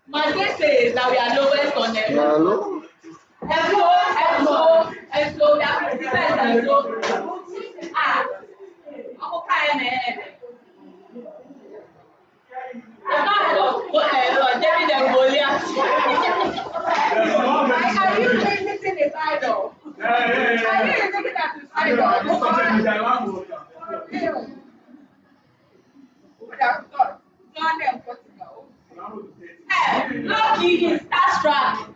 My guess is that we are lowest on the Hello? and so we are 50 and so I'm okay, I'm not David and Goliath. Are you limiting his idol? Are you looking at his idol? Ghana and Portugal. Lucky is starstruck.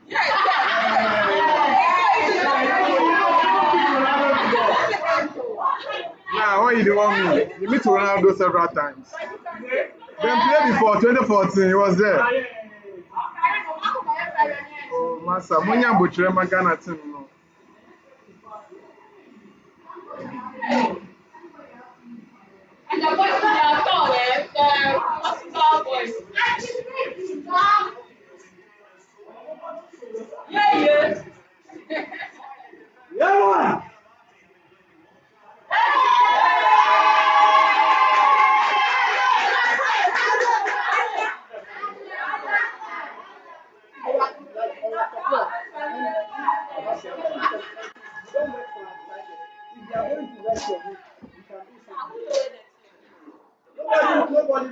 Nah, why you don't want me? You meet Ronaldo several times. Then played before 2014, he was there. Oh, Massa, Munya Butrema Ghana team. No. And the boys they are tall, Portugal boys. Yeah. Yeah, nobody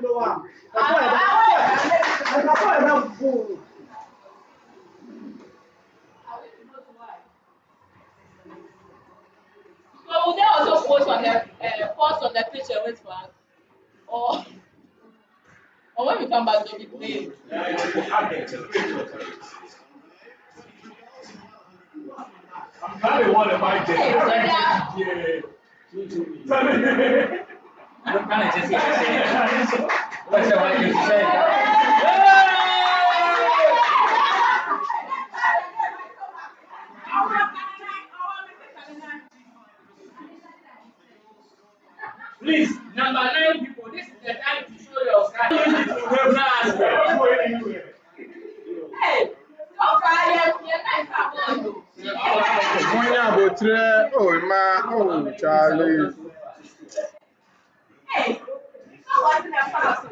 know him. So would they also post on the picture with flag? Or when we come back to be playing? I'm glad they want to buy Hey, I'm kind of just saying. What's the one you say? Please, number 9 people, this is the time to show your side. Hey, don't cry, Munya Butre, oh, ma, oh, Charlie. Hey, what's in that fast?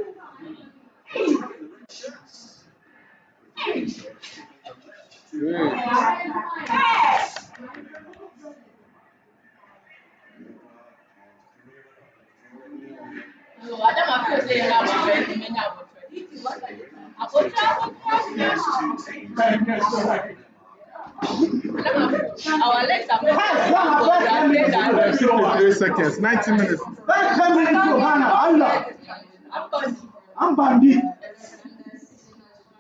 No, I don't have to say that our legs are 3 seconds, 90 minutes. I'm Bambi.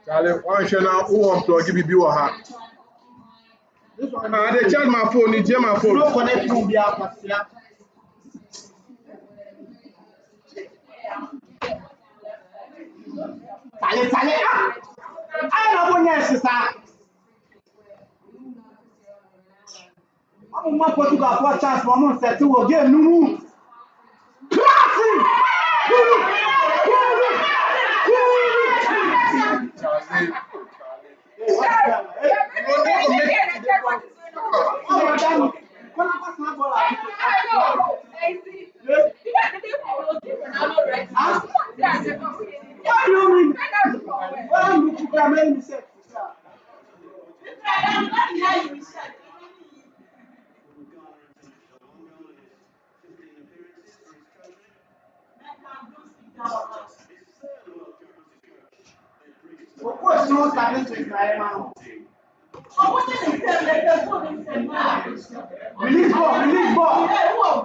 Charlie, why should I unplug it? Be your hat. They charge my phone, it's my phone. No connect to be a Sale. I don't want to say. I'm not going to go for chance. I'm going to say to again. No. Classy. What do you mean? What am I looking for? Of course, no talent is my man. Release ball.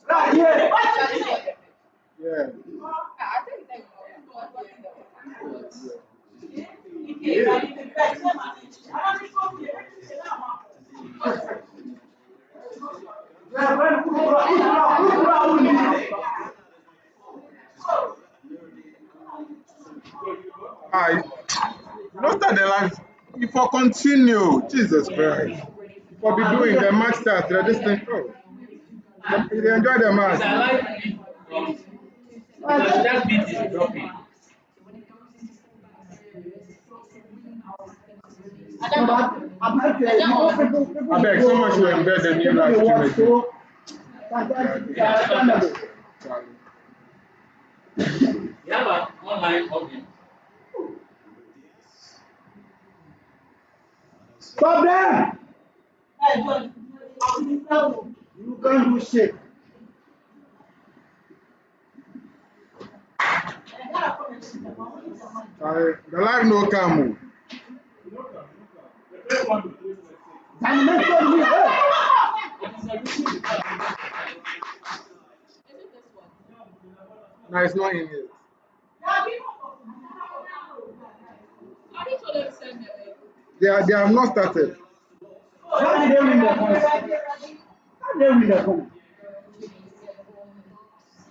Right here. Yeah. Not that the life. If I continue, Jesus Christ. For be doing the match starts, the distance. Oh, they enjoy the match. Just beat is dropping. I beg, someone should embed the new live stream. You have an online audience. Stop them! You can't do shit. The live no come. No, it's not in here. They have not started. How did they win the point? How did they win the point?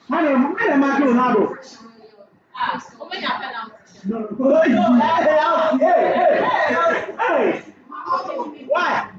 How did Ronaldo? No. Hey! Why?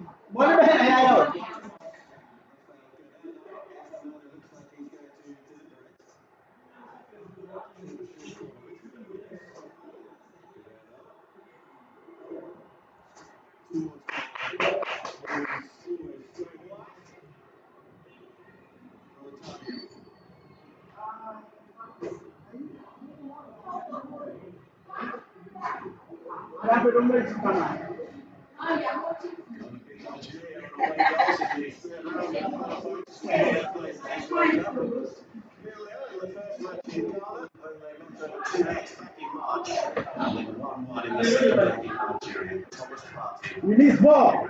Release ball.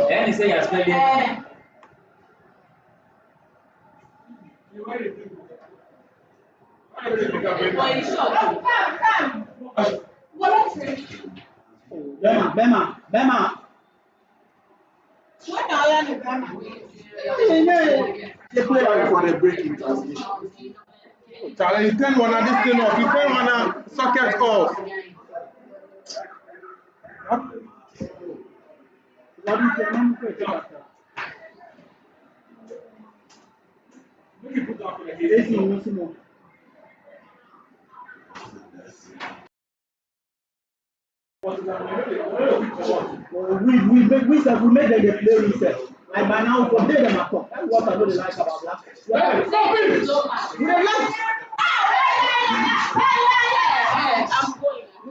Then he say you're spelling. Bema. They play for the breaking transmission. Charlie, you turn one of this thing off. You turn one of socket off. We made them play reset. And by now, for them at all. That's what I really like about black.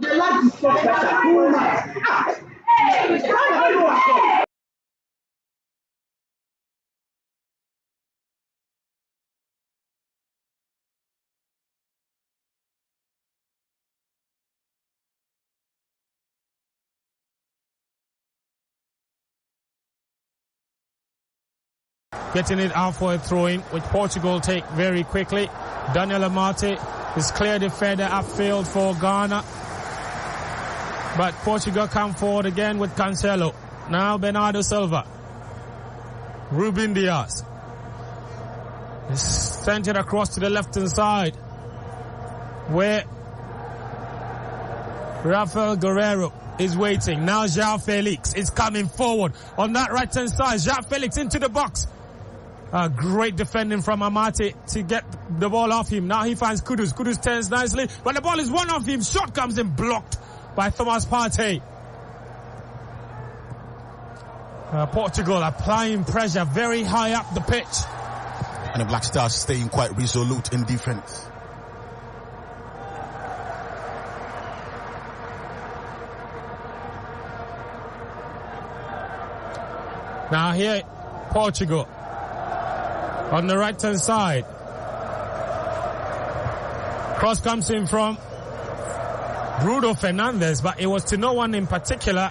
They like to stop better. Too much. Getting it out for a throw-in, which Portugal take very quickly. Daniel Amate is clear defender upfield for Ghana. But Portugal come forward again with Cancelo. Now Bernardo Silva. Ruben Diaz. Is sent it across to the left-hand side, where Rafael Guerreiro is waiting. Now João Felix is coming forward on that right-hand side. João Felix into the box. Great defending from Amate to get the ball off him. Now he finds Kudus. Kudus turns nicely, but the ball is one off him. Shot comes in blocked by Thomas Partey. Portugal applying pressure very high up the pitch. And the Black Stars staying quite resolute in defense. Now here, Portugal on the right-hand side. Cross comes in from Bruno Fernandes, but it was to no one in particular.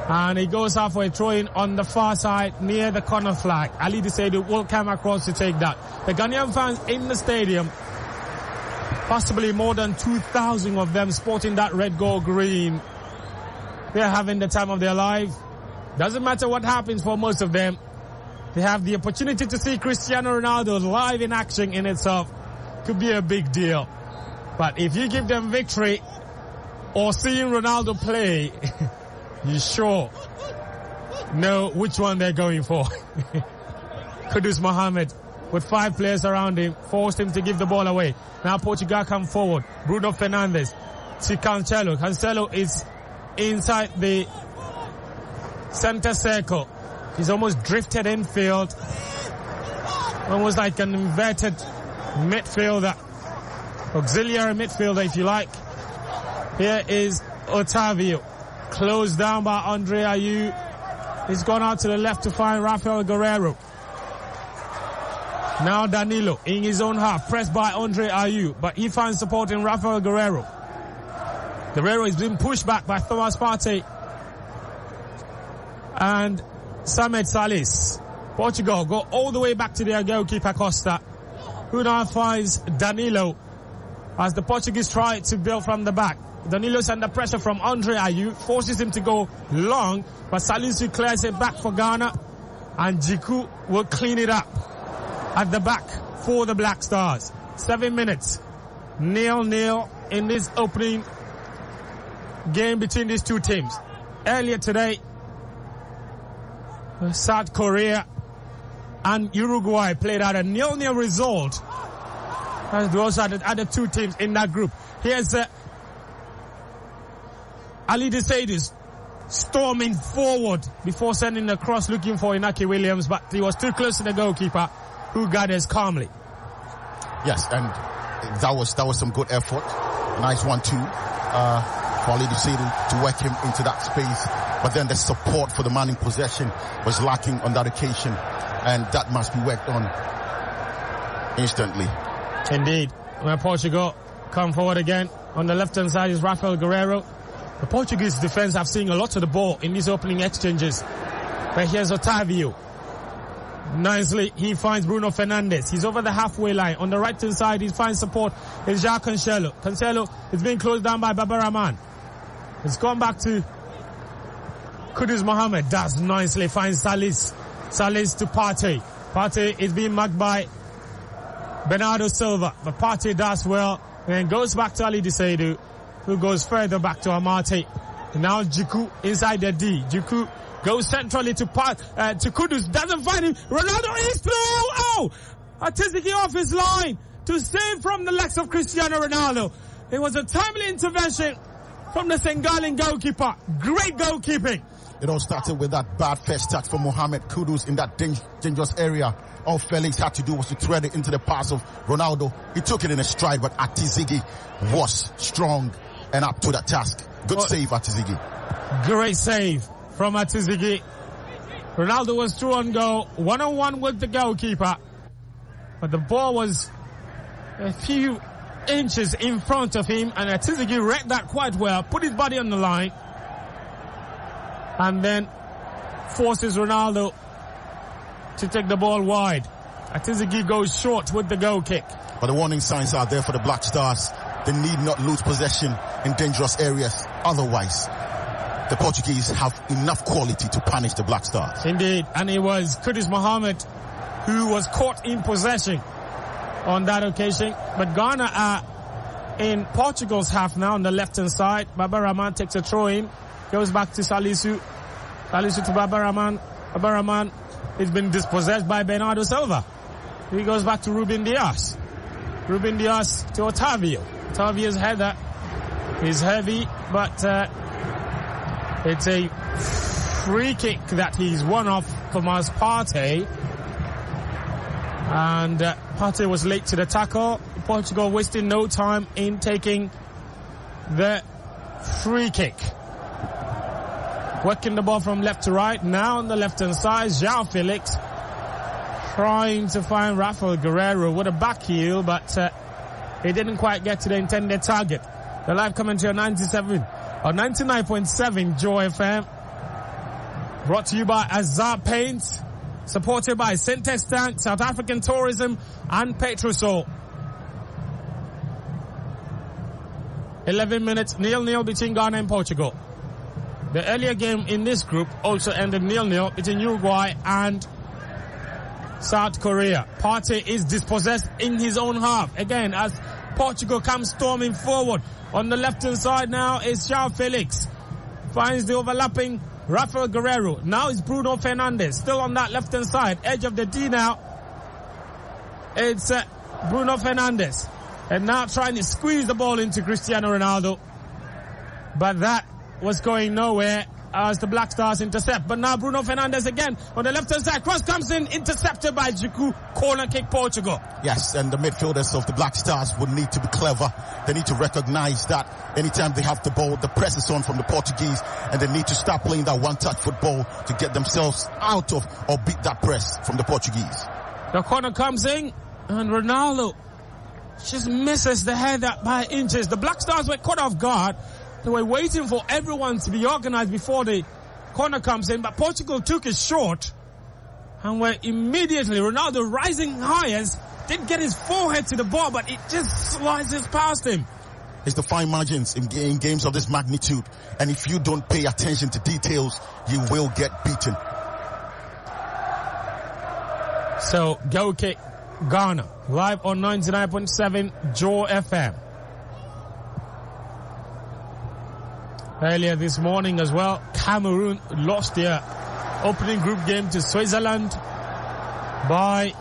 And he goes out for a throw-in on the far side near the corner flag. Ali Desaidu will come across to take that. The Ghanaian fans in the stadium Possibly more than 2,000 of them sporting that red, gold, green. They're having the time of their life. Doesn't matter what happens for most of them. They have the opportunity to see Cristiano Ronaldo live in action in itself. Could be a big deal. But if you give them victory or seeing Ronaldo play, you sure know which one they're going for. Kudus Mohamed, with 5 players around him, forced him to give the ball away. Now Portugal come forward. Bruno Fernandes to Cancelo. Cancelo is inside the center circle. He's almost drifted infield. Almost like an inverted midfielder. Auxiliary midfielder, if you like. Here is Otavio. Closed down by Andre Ayew. He's gone out to the left to find Rafael Guerreiro. Now Danilo in his own half, pressed by Andre Ayew, but he finds support in Rafael Guerreiro. Guerreiro is being pushed back by Thomas Partey and Samed Salis. Portugal go all the way back to their goalkeeper Costa, who now finds Danilo as the Portuguese try to build from the back. Danilo's under pressure from Andre Ayew, forces him to go long, but Salisu clears it back for Ghana, and Jiku will clean it up at the back for the Black Stars. 7 minutes, 0-0 in this opening game between these two teams. Earlier today, South Korea and Uruguay played out a 0-0 result. As we also had the other two teams in that group. Here's Ali Desaidis storming forward before sending the cross looking for Inaki Williams, but he was too close to the goalkeeper, who gathers calmly. Yes, and that was some good effort. Nice 1-2 for Ali Desaidis to work him into that space. But then the support for the man in possession was lacking on that occasion, and that must be worked on instantly. Indeed. When Portugal come forward again, on the left-hand side is Rafael Guerreiro. The Portuguese defense have seen a lot of the ball in these opening exchanges. But here's Otavio. Nicely, he finds Bruno Fernandes. He's over the halfway line. On the right-hand side, he finds support. It's João Cancelo. Cancelo is being closed down by Baba Rahman. It's gone back to Kudus Mohamed. Does nicely, finds Salis. Salis to Partey. Partey is being marked by Bernardo Silva. But Partey does well and then goes back to Ali Desaidis, who goes further back to Amate. Now Jiku inside the D. Jiku goes centrally to Kudus. Doesn't find him. Ronaldo is through. Oh! Atiziki off his line to save from the legs of Cristiano Ronaldo. It was a timely intervention from the Sengalian goalkeeper. Great goalkeeping. It all started with that bad first touch from Mohamed Kudus in that dangerous area. All Felix had to do was to thread it into the pass of Ronaldo. He took it in a stride, but Atizigi was strong and up to that task. Good save, Atizigi. Great save from Atizigi. Ronaldo was through on goal, 1-on-1 with the goalkeeper. But the ball was a few inches in front of him, and Atizigi read that quite well, put his body on the line, and then forces Ronaldo to take the ball wide. Atizigi goes short with the goal kick. But the warning signs are there for the Black Stars. They need not lose possession in dangerous areas. Otherwise, the Portuguese have enough quality to punish the Black Stars. Indeed, and it was Kudus Mohamed who was caught in possession on that occasion. But Ghana are in Portugal's half now on the left-hand side. Baba Rahman takes a throw in, goes back to Salisu. Salisu to Baba Rahman. Baba Rahman has been dispossessed by Bernardo Silva. He goes back to Ruben Dias. Ruben Dias to Otavio. Otavio's header is heavy, but it's a free kick that he's won off Thomas Partey. And Partey was late to the tackle. Portugal wasting no time in taking the free kick. Working the ball from left to right. Now on the left-hand side, João Felix trying to find Rafael Guerreiro with a back heel, but he didn't quite get to the intended target. The live commentary on 99.7 Joy FM. Brought to you by Azar Paints. Supported by Syntex Tank, South African Tourism and Petrosol. 11 minutes, 0-0 between Ghana and Portugal. The earlier game in this group also ended 0-0 between Uruguay and South Korea. Partey is dispossessed in his own half. Again, as Portugal comes storming forward. On the left-hand side now is João Felix. Finds the overlapping Rafael Guerreiro. Now it's Bruno Fernandes. Still on that left-hand side. Edge of the D now. It's Bruno Fernandes. And now trying to squeeze the ball into Cristiano Ronaldo. But that was going nowhere as the Black Stars intercept. But now Bruno Fernandes again on the left-hand side. Cross comes in, intercepted by Djiku. Corner kick Portugal. Yes, and the midfielders of the Black Stars would need to be clever. They need to recognize that anytime they have the ball, the press is on from the Portuguese, and they need to start playing that one-touch football to get themselves out of or beat that press from the Portuguese. The corner comes in, and Ronaldo just misses the header by inches. The Black Stars were caught off guard. They were waiting for everyone to be organized before the corner comes in, but Portugal took it short and were immediately, Ronaldo rising high, did get his forehead to the ball, but it just slices past him. It's the fine margins in games of this magnitude, and if you don't pay attention to details, you will get beaten. So, goal kick, Ghana, live on 99.7 Joy FM. Earlier this morning as well, Cameroon lost their opening group game to Switzerland by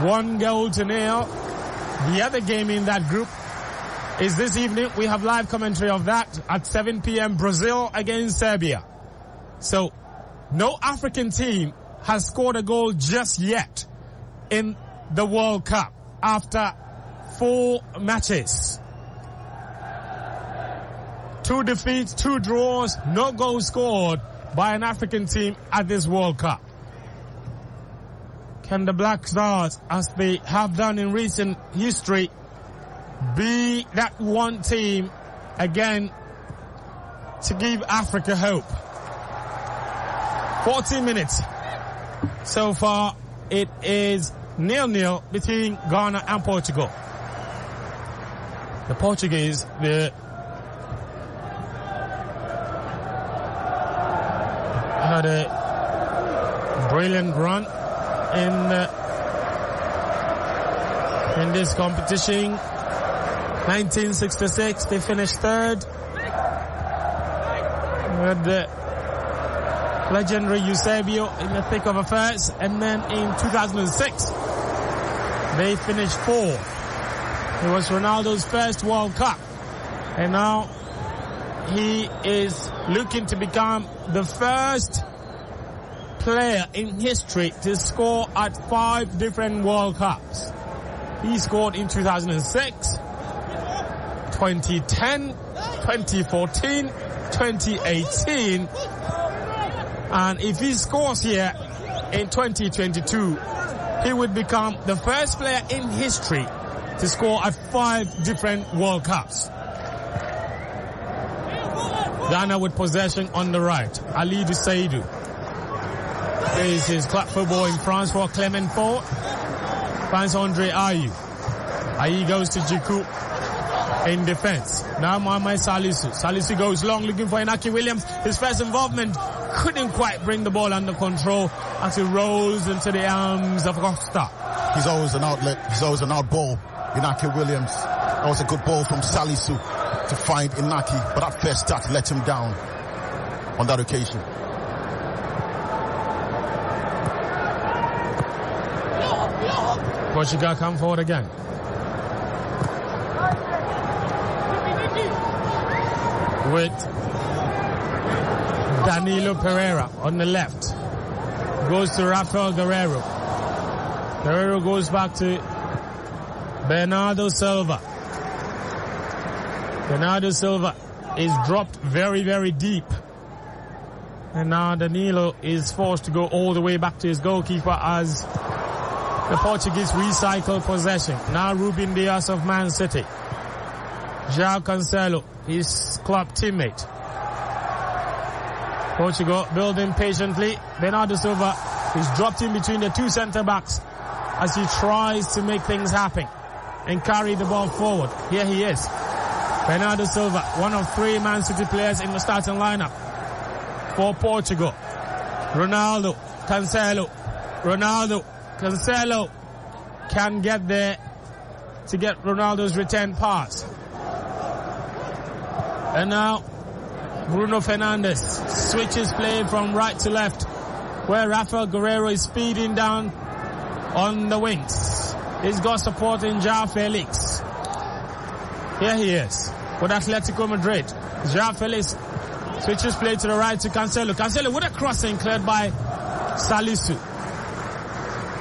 1-0. The other game in that group is this evening. We have live commentary of that at 7 p.m. Brazil against Serbia. So, no African team has scored a goal just yet in the World Cup after 4 matches. 2 defeats, 2 draws, no goals scored by an African team at this World Cup. Can the Black Stars, as they have done in recent history, be that one team again to give Africa hope? 40 minutes. So far, it is 0-0 between Ghana and Portugal. The Portuguese, had a brilliant run in this competition. 1966, they finished 3rd. With the legendary Eusebio in the thick of affairs, and then in 2006, they finished 4th. It was Ronaldo's first World Cup, and now he is looking to become the first player in history to score at 5 different World Cups. He scored in 2006, 2010, 2014, 2018, and if he scores here in 2022, he would become the first player in history to score at 5 different World Cups. Ghana with possession on the right. Alidou Seydou. This is club football in France for Clement Ford. Finds Andre Ayew. Ayew goes to Djiku in defense. Now Mohamed Salisu. Salisu goes long looking for Inaki Williams. His first involvement couldn't quite bring the ball under control as he rolls into the arms of Costa. He's always an outlet. He's always an out ball. Inaki Williams. That was a good ball from Salisu to find Inaki, but that first start let him down on that occasion. Portugal come forward again. With Danilo Pereira on the left. Goes to Rafael Guerreiro. Guerreiro goes back to Bernardo Silva. Bernardo Silva is dropped very, very deep. And now Danilo is forced to go all the way back to his goalkeeper as the Portuguese recycle possession. Now Ruben Dias of Man City. João Cancelo, his club teammate. Portugal building patiently. Bernardo Silva is dropped in between the 2 centre-backs as he tries to make things happen and carry the ball forward. Here he is. Bernardo Silva, one of 3 Man City players in the starting lineup for Portugal. Ronaldo, Cancelo. Ronaldo, Cancelo can get there to get Ronaldo's return pass. And now Bruno Fernandes switches play from right to left, where Rafael Guerreiro is speeding down on the wings. He's got support in João Felix. Here he is with Atletico Madrid. João Felix switches play to the right to Cancelo. Cancelo with a crossing cleared by Salisu.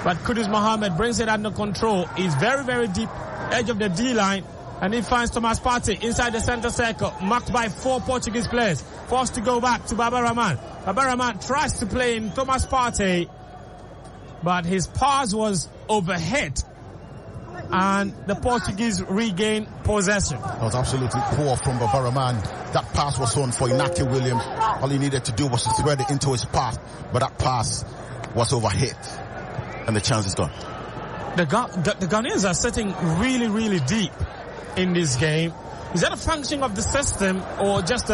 But Kudus Mohamed brings it under control. He's very, very deep, edge of the D-line. And he finds Thomas Partey inside the center circle, marked by 4 Portuguese players. Forced to go back to Baba Rahman. Baba Rahman tries to play in Thomas Partey, but his pass was overhead, and the Portuguese regain possession. That was absolutely poor from Baba Rahman. That pass was on for Inaki Williams. All he needed to do was to thread it into his path, but that pass was overhit, and the chance is gone. The Ghanaians are sitting really, really deep in this game. Is that a function of the system or just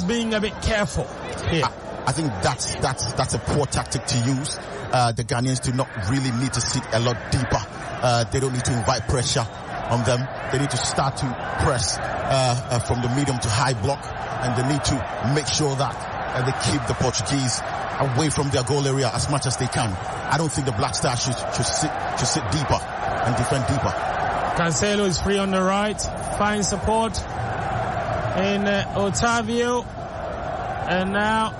being a bit careful here? I think that's a poor tactic to use. The Ghanaians do not really need to sit a lot deeper. They don't need to invite pressure on them. They need to start to press from the medium to high block, and they need to make sure that they keep the Portuguese away from their goal area as much as they can. I don't think the Black Stars should sit deeper and defend deeper. Cancelo is free on the right, finds support in Otavio, and now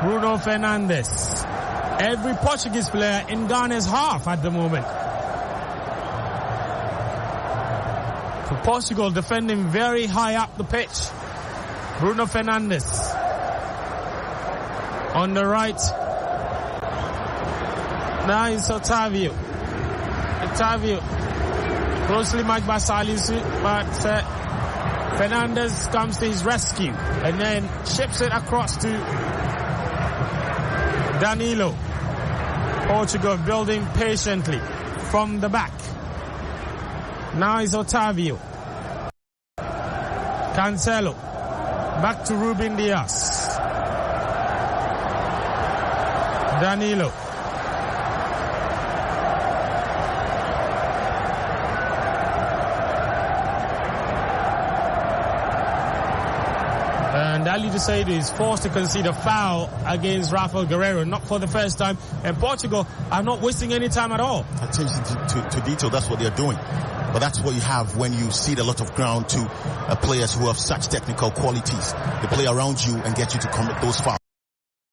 Bruno Fernandes. Every Portuguese player in Ghana's half at the moment. For Portugal, defending very high up the pitch. Bruno Fernandes on the right. Now it's Otavio. Closely marked by Salisu, but Fernandes comes to his rescue and then ships it across to Danilo. Portugal building patiently from the back. Now is Otavio. Cancelo. Back to Ruben Dias. Danilo. And Ali Dusaidu is forced to concede a foul against Rafael Guerreiro, not for the first time. And Portugal are not wasting any time at all. Attention to detail, that's what they're doing. But that's what you have when you cede a lot of ground to players who have such technical qualities. They play around you and get you to commit those fouls.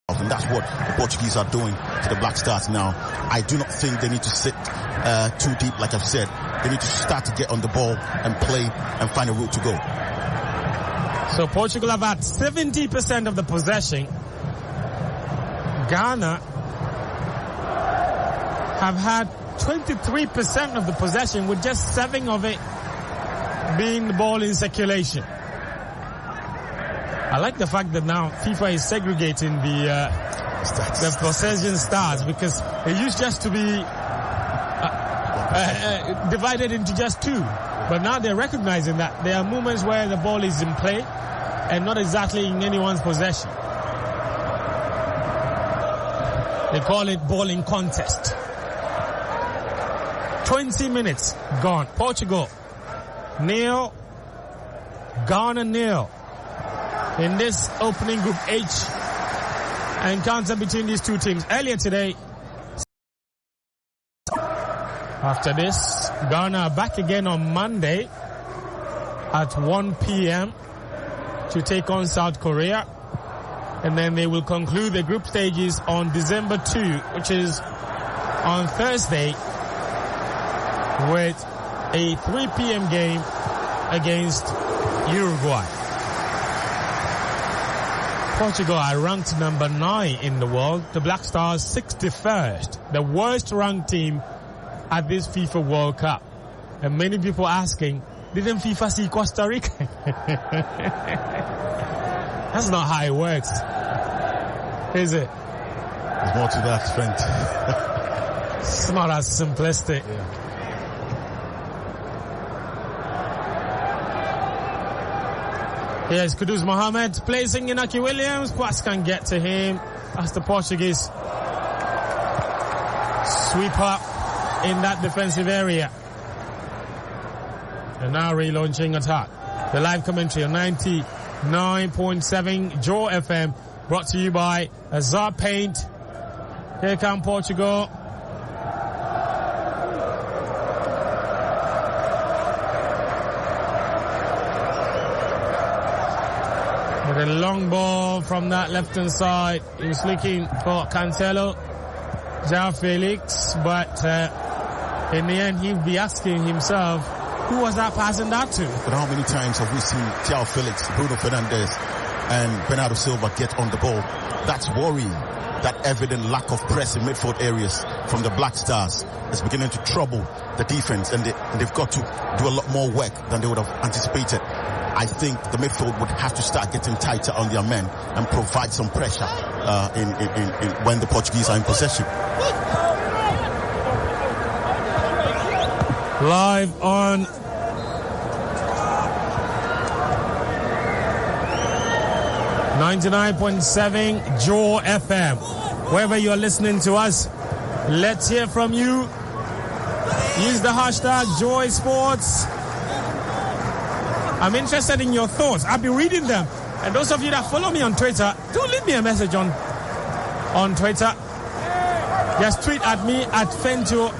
And that's what the Portuguese are doing to the Black Stars now. I do not think they need to sit too deep, like I've said. They need to start to get on the ball and play and find a route to go. So Portugal have had 70% of the possession. Ghana have had 23% of the possession, with just 7 of it being the ball in circulation. I like the fact that now FIFA is segregating the possession stats, because it used just to be divided into just 2. But now they're recognizing that there are moments where the ball is in play and not exactly in anyone's possession. They call it ball in contest. 20 minutes gone. Portugal 0, Ghana 0 in this opening Group H encounter between these two teams. Earlier today, after this, Ghana are back again on Monday at 1 p.m. to take on South Korea. And then they will conclude the group stages on December 2, which is on Thursday, with a 3 p.m. game against Uruguay. Portugal are ranked number 9 in the world. The Black Stars 61st, the worst ranked team at this FIFA World Cup. And many people asking, didn't FIFA see Costa Rica? That's not how it works, is it? There's more to that, friend. It's not as simplistic. Yeah. Yes, Kudus Mohammed placing Inaki Williams. Pass can get to him. That's the Portuguese sweeper in that defensive area. And now relaunching attack. The live commentary on 99.7 Joe FM, brought to you by Azar Paint. Here come Portugal. With a long ball from that left-hand side. He was looking for Cancelo, João Felix, but in the end he'll be asking himself, who was that passing that to? But how many times have we seen João Felix, Bruno Fernandes and Bernardo Silva get on the ball? That's worrying. That evident lack of press in midfield areas from the Black Stars is beginning to trouble the defense, and they've got to do a lot more work than they would have anticipated. I think the midfield would have to start getting tighter on their men and provide some pressure in when the Portuguese are in possession. Live on 99.7 Joe FM. Wherever you're listening to us, let's hear from you. Use the hashtag Joy Sports. I'm interested in your thoughts. I'll be reading them. And those of you that follow me on Twitter, do leave me a message on Twitter. Just tweet at me at Fentu_.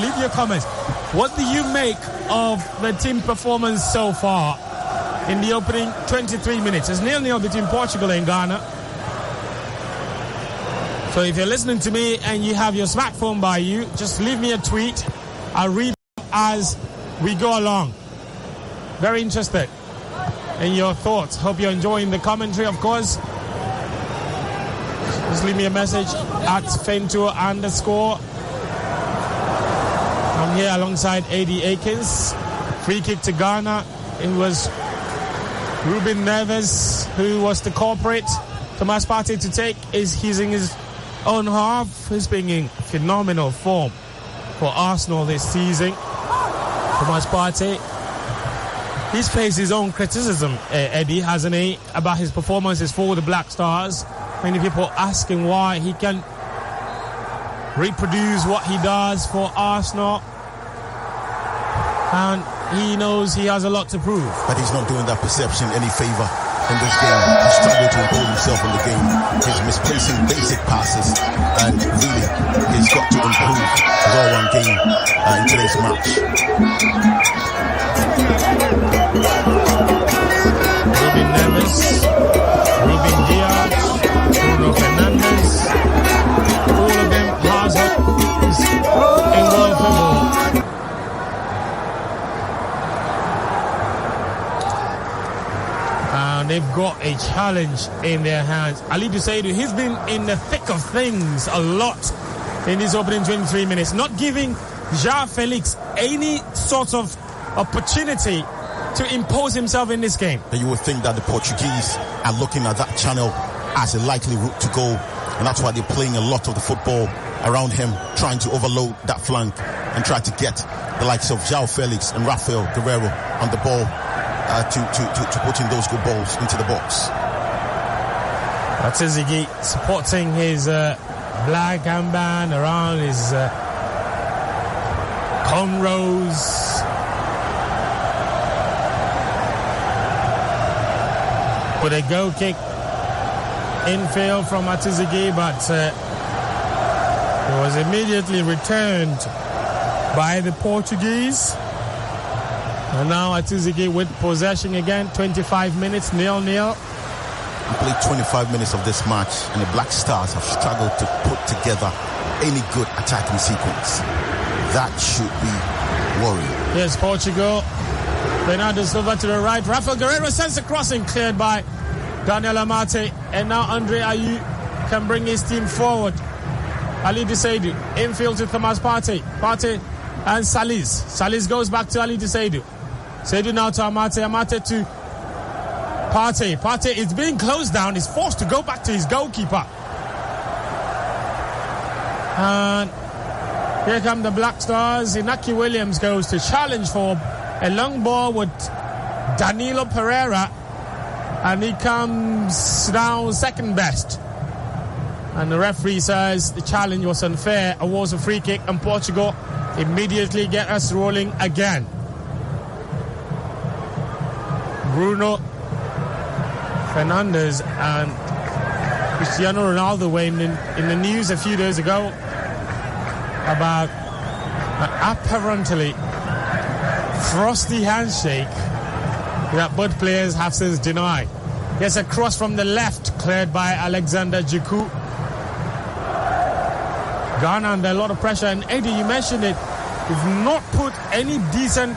Leave your comments. What do you make of the team performance so far in the opening 23 minutes? It's 0-0 between Portugal and Ghana. So if you're listening to me and you have your smartphone by you, just leave me a tweet. I'll read as we go along. Very interested in your thoughts. Hope you're enjoying the commentary, of course. Just leave me a message at Fentu_. I'm here alongside AD Akins. Free kick to Ghana. It was Ruben Neves who was the culprit. Thomas Partey to take is using his own half. He's been in phenomenal form for Arsenal this season. Thomas Partey. He's faced his own criticism, Eddie, hasn't he, about his performances for the Black Stars. Many people asking why he can reproduce what he does for Arsenal. And he knows he has a lot to prove. But he's not doing that perception any favor in this game. He struggled to impose himself in the game. He's misplacing basic passes, and really, he's got to improve his all-round game in today's match. Ruben Neves, Ruben Diaz, Bruno Fernandes, all of them hazards in world football. And they've got a challenge in their hands. Ali Dusaidu, he's been in the thick of things a lot in these opening 23 minutes, not giving João Felix any sort of opportunity to impose himself in this game. And you would think that the Portuguese are looking at that channel as a likely route to goal, and that's why they're playing a lot of the football around him, trying to overload that flank and try to get the likes of João Felix and Rafael Guerreiro on the ball to put in those good balls into the box. Atizigi supporting his black armband around his cornrows. With a goal kick infield from Atizigi, but it was immediately returned by the Portuguese. And now Atizigi with possession again, 25 minutes, 0-0. We played 25 minutes of this match, and the Black Stars have struggled to put together any good attacking sequence. That should be worrying. Yes, Portugal. Bernardo Silva to the right. Rafael Guerreiro sends the crossing, cleared by Daniel Amate. And now Andre Ayew can bring his team forward. Ali Dusaidu, infield to Thomas Partey. Partey and Salis. Salis goes back to Ali Dusaidu. Saidu now to Amate. Amate to Partey. Partey is being closed down. He's forced to go back to his goalkeeper. And here come the Black Stars. Inaki Williams goes to challenge for a long ball with Danilo Pereira, and he comes down second best. And the referee says the challenge was unfair, awards a free kick, and Portugal immediately get us rolling again. Bruno Fernandes and Cristiano Ronaldo were in the news a few days ago about an apparently frosty handshake that both players have since denied. There's a cross from the left cleared by Alexander Djiku. Ghana under a lot of pressure, and Eddie, you mentioned it, we've not put any decent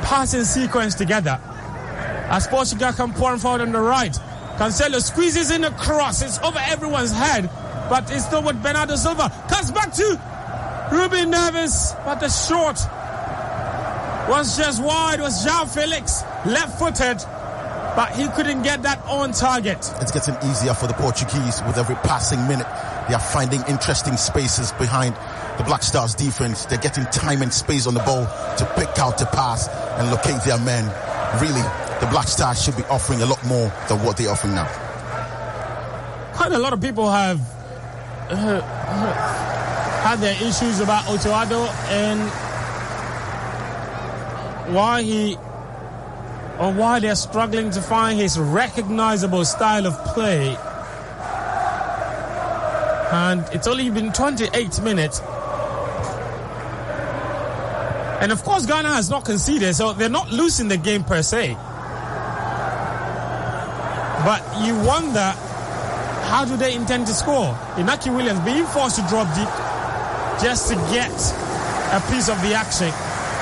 passing sequence together. As Portugal come pouring forward on the right, Cancelo squeezes in a cross, it's over everyone's head, but it's still with Bernardo Silva. Cuts back to Ruben Neves, but the shot was just wide. Was João Felix left-footed, but he couldn't get that on target. It's getting easier for the Portuguese with every passing minute. They are finding interesting spaces behind the Black Stars defense. They're getting time and space on the ball to pick out the pass and locate their men. Really, the Black Stars should be offering a lot more than what they're offering now. Quite a lot of people have had their issues about Otoado and why they're struggling to find his recognizable style of play. And it's only been 28 minutes. And of course, Ghana has not conceded, so they're not losing the game per se. But you wonder, how do they intend to score? Inaki Williams being forced to drop deep just to get a piece of the action.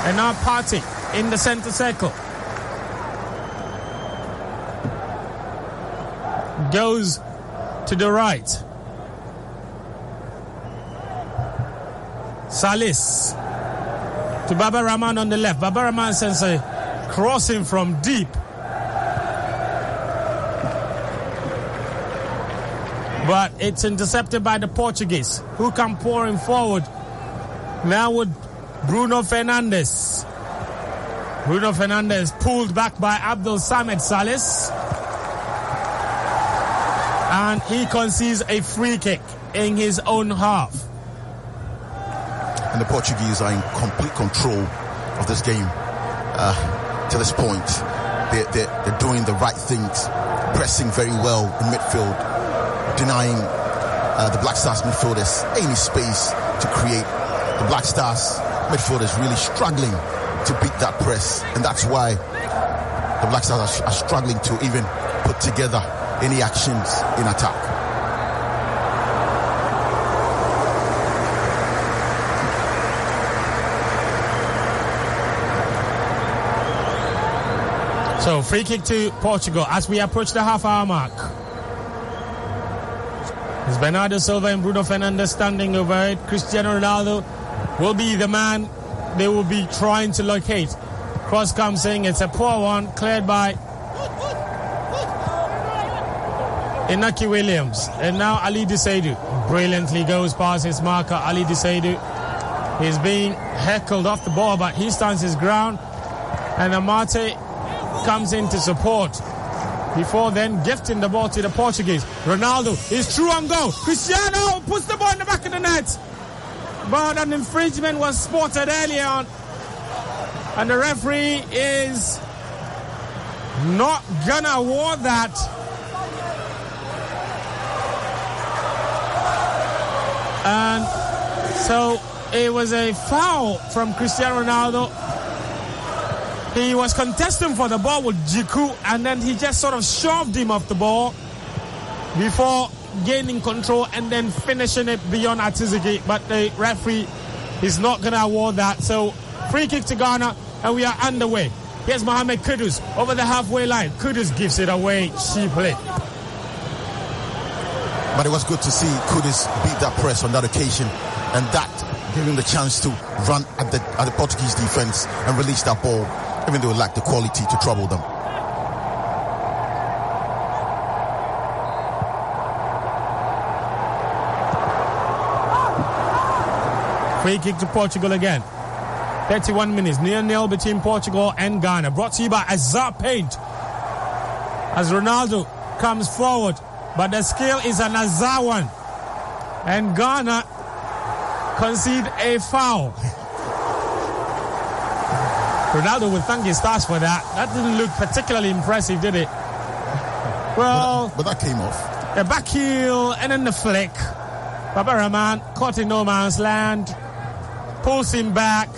And now Partey in the center circle. Goes to the right. Salis to Baba Rahman on the left. Baba Rahman sends a crossing from deep. But it's intercepted by the Portuguese, who come pouring forward. Now with Bruno Fernandes. Bruno Fernandes pulled back by Abdul Samed Salis. And he concedes a free kick in his own half. And the Portuguese are in complete control of this game to this point. They're doing the right things, pressing very well in midfield, denying the Black Stars midfielders any space to create. The Black Stars midfielders really struggling to beat that press, and that's why the Black Stars are struggling to even put together any actions in attack. So free kick to Portugal as we approach the half-hour mark. It's Bernardo Silva and Bruno Fernandes standing over it. Cristiano Ronaldo will be the man they will be trying to locate. Cross comes in, it's a poor one, cleared by Inaki Williams. And now Ali Desaidu brilliantly goes past his marker. Ali Desaidu is being heckled off the ball, but he stands his ground. And Amate comes in to support before then gifting the ball to the Portuguese. Ronaldo is through and go. Cristiano puts the ball in the back of the net. But an infringement was spotted early on. And the referee is not gonna award that. And so it was a foul from Cristiano Ronaldo. He was contesting for the ball with Djiku, and then he just sort of shoved him off the ball before gaining control and then finishing it beyond Atizigi. But the referee is not going to award that. So free kick to Ghana, and we are underway. Here's Mohamed Kudus over the halfway line. Kudus gives it away cheaply. But it was good to see Kudus beat that press on that occasion, and that gave him the chance to run at the Portuguese defense and release that ball, even though it lacked the quality to trouble them. Free kick to Portugal again. 31 minutes, 0-0 between Portugal and Ghana. Brought to you by Azar Paint. As Ronaldo comes forward, but the skill is an Azar one. And Ghana concede a foul. Ronaldo would thank his stars for that. That didn't look particularly impressive, did it? Well, but that came off. A back heel and then the flick. Baba Rahman caught in no man's land, pulls him back,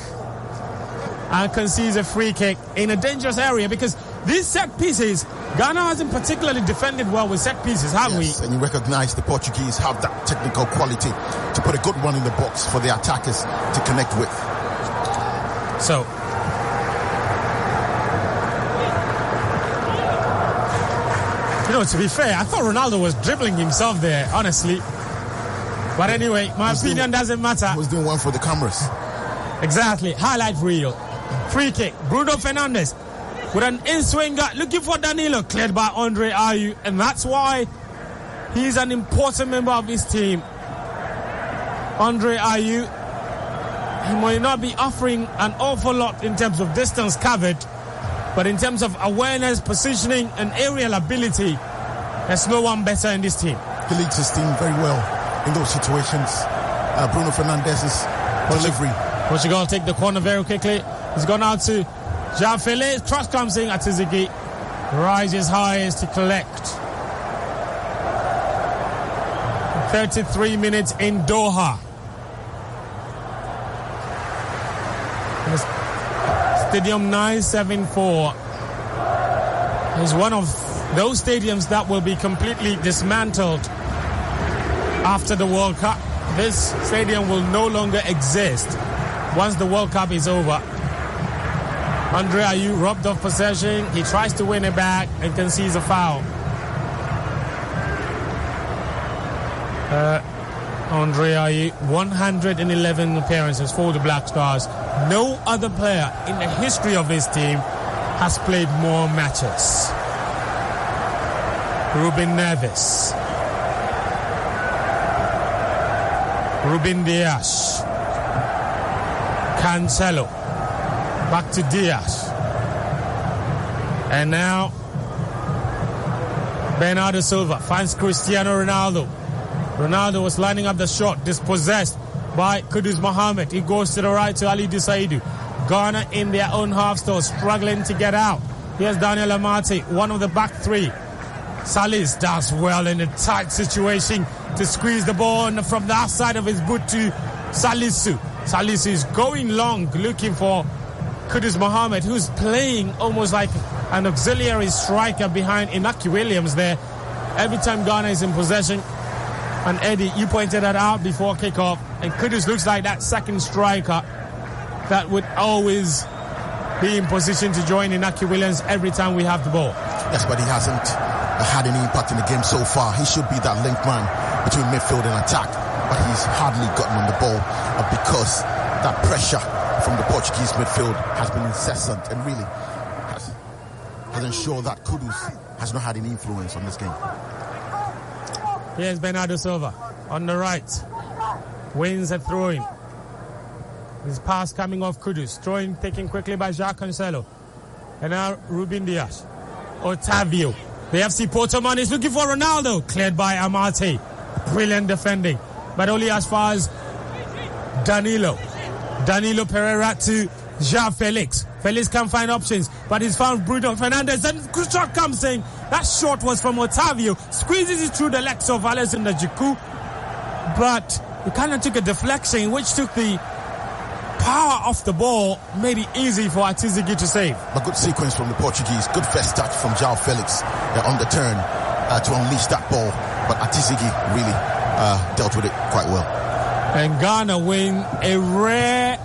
and concedes a free kick in a dangerous area, because these set pieces, Ghana hasn't particularly defended well with set pieces, have we? And you recognize the Portuguese have that technical quality to put a good one in the box for the attackers to connect with. So, you know, to be fair, I thought Ronaldo was dribbling himself there, honestly. But anyway, my opinion doesn't matter. He was doing one for the cameras. Exactly. Highlight reel. Free kick. Bruno Fernandes with an in-swinger looking for Danilo, cleared by Andre Ayew. And that's why he's an important member of his team. Andre Ayew, he might not be offering an awful lot in terms of distance covered, but in terms of awareness, positioning, and aerial ability, there's no one better in this team. He leads his team very well in those situations. Bruno Fernandes's delivery. Portugal take the corner very quickly. He's gone out to João Felix. Cross comes in. Atizigi rises highest to collect. 33 minutes in Doha. Stadium 974 is one of those stadiums that will be completely dismantled after the World Cup. This stadium will no longer exist once the World Cup is over. Andre Ayew robbed of possession. He tries to win it back and concedes a foul. Andre Ayew, 111 appearances for the Black Stars. No other player in the history of this team has played more matches. Ruben Neves. Ruben Dias. Cancelo. Back to Diaz. And now Bernardo Silva finds Cristiano Ronaldo. Ronaldo was lining up the shot, dispossessed by Kudus Mohammed. He goes to the right to Ali Dusaidu. Ghana in their own half, still struggling to get out. Here's Daniel Amate, one of the back three. Salis does well in a tight situation to squeeze the ball from the outside of his boot to Salisu. Salisu is going long, looking for Kudus Mohammed, who's playing almost like an auxiliary striker behind Inaki Williams there. Every time Ghana is in possession, and Eddie, you pointed that out before kickoff, and Kudus looks like that second striker that would always be in position to join Inaki Williams every time we have the ball. Yes, but he hasn't had any impact in the game so far. He should be that link man between midfield and attack, but he's hardly gotten on the ball because that pressure from the Portuguese midfield has been incessant and really has ensured that Kudus has not had any influence on this game. Here's Bernardo Silva on the right. Wins a throw-in. His pass coming off Kudus. Throw-in taken quickly by João Cancelo. And now Ruben Dias. Otavio. The FC Porto man is looking for Ronaldo. Cleared by Amate. Brilliant defending. But only as far as Danilo. Danilo Pereira to João Felix. Felix can't find options, but he's found Bruno Fernandes. And good shot comes in. That shot was from Otavio. Squeezes it through the legs of Alexander Jiku. But he kind of took a deflection, which took the power off the ball, made it easy for Atizigi to save. A good sequence from the Portuguese. Good first touch from João Felix on the turn to unleash that ball. But Atizigi really dealt with it quite well. And Ghana win a rare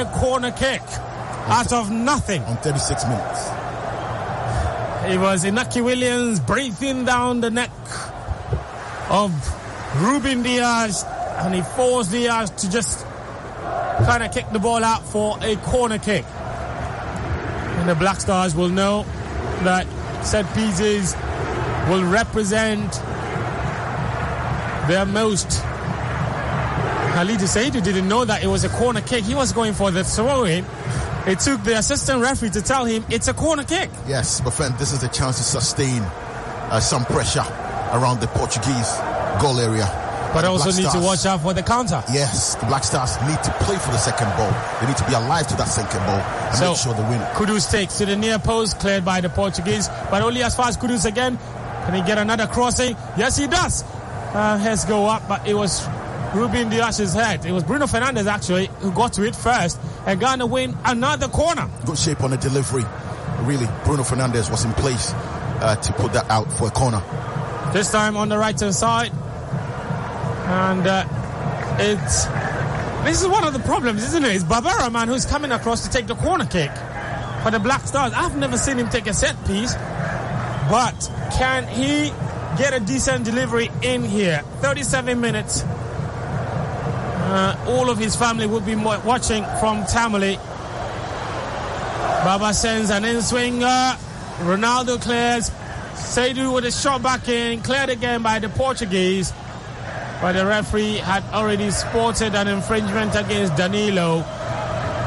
corner kick out of nothing. On 36 minutes. It was Inaki Williams breathing down the neck of Ruben Dias, and he forced Dias to just kind of kick the ball out for a corner kick. And the Black Stars will know that set pieces will represent their most Khalid Saidu didn't know that it was a corner kick. He was going for the throw-in. It took the assistant referee to tell him it's a corner kick. Yes, but friend, this is a chance to sustain some pressure around the Portuguese goal area. But also need to watch out for the counter. Yes, the Black Stars need to play for the second ball. They need to be alive to that second ball and make sure they win. Kudus takes to the near post, cleared by the Portuguese, but only as far as Kudus again. Can he get another crossing? Yes, he does. Heads go up, but it was Ruben Diash's head. It was Bruno Fernandes actually who got to it first, and Ghana win another corner. Good shape on the delivery. Really, Bruno Fernandes was in place to put that out for a corner. This time on the right-hand side. And this is one of the problems, isn't it? It's Barbara, man, who's coming across to take the corner kick for the Black Stars. I've never seen him take a set piece, but can he get a decent delivery in here? 37 minutes. All of his family will be watching from Tamale. Baba sends an in-swinger. Ronaldo clears. Saidu with a shot back in, cleared again by the Portuguese. But the referee had already spotted an infringement against Danilo.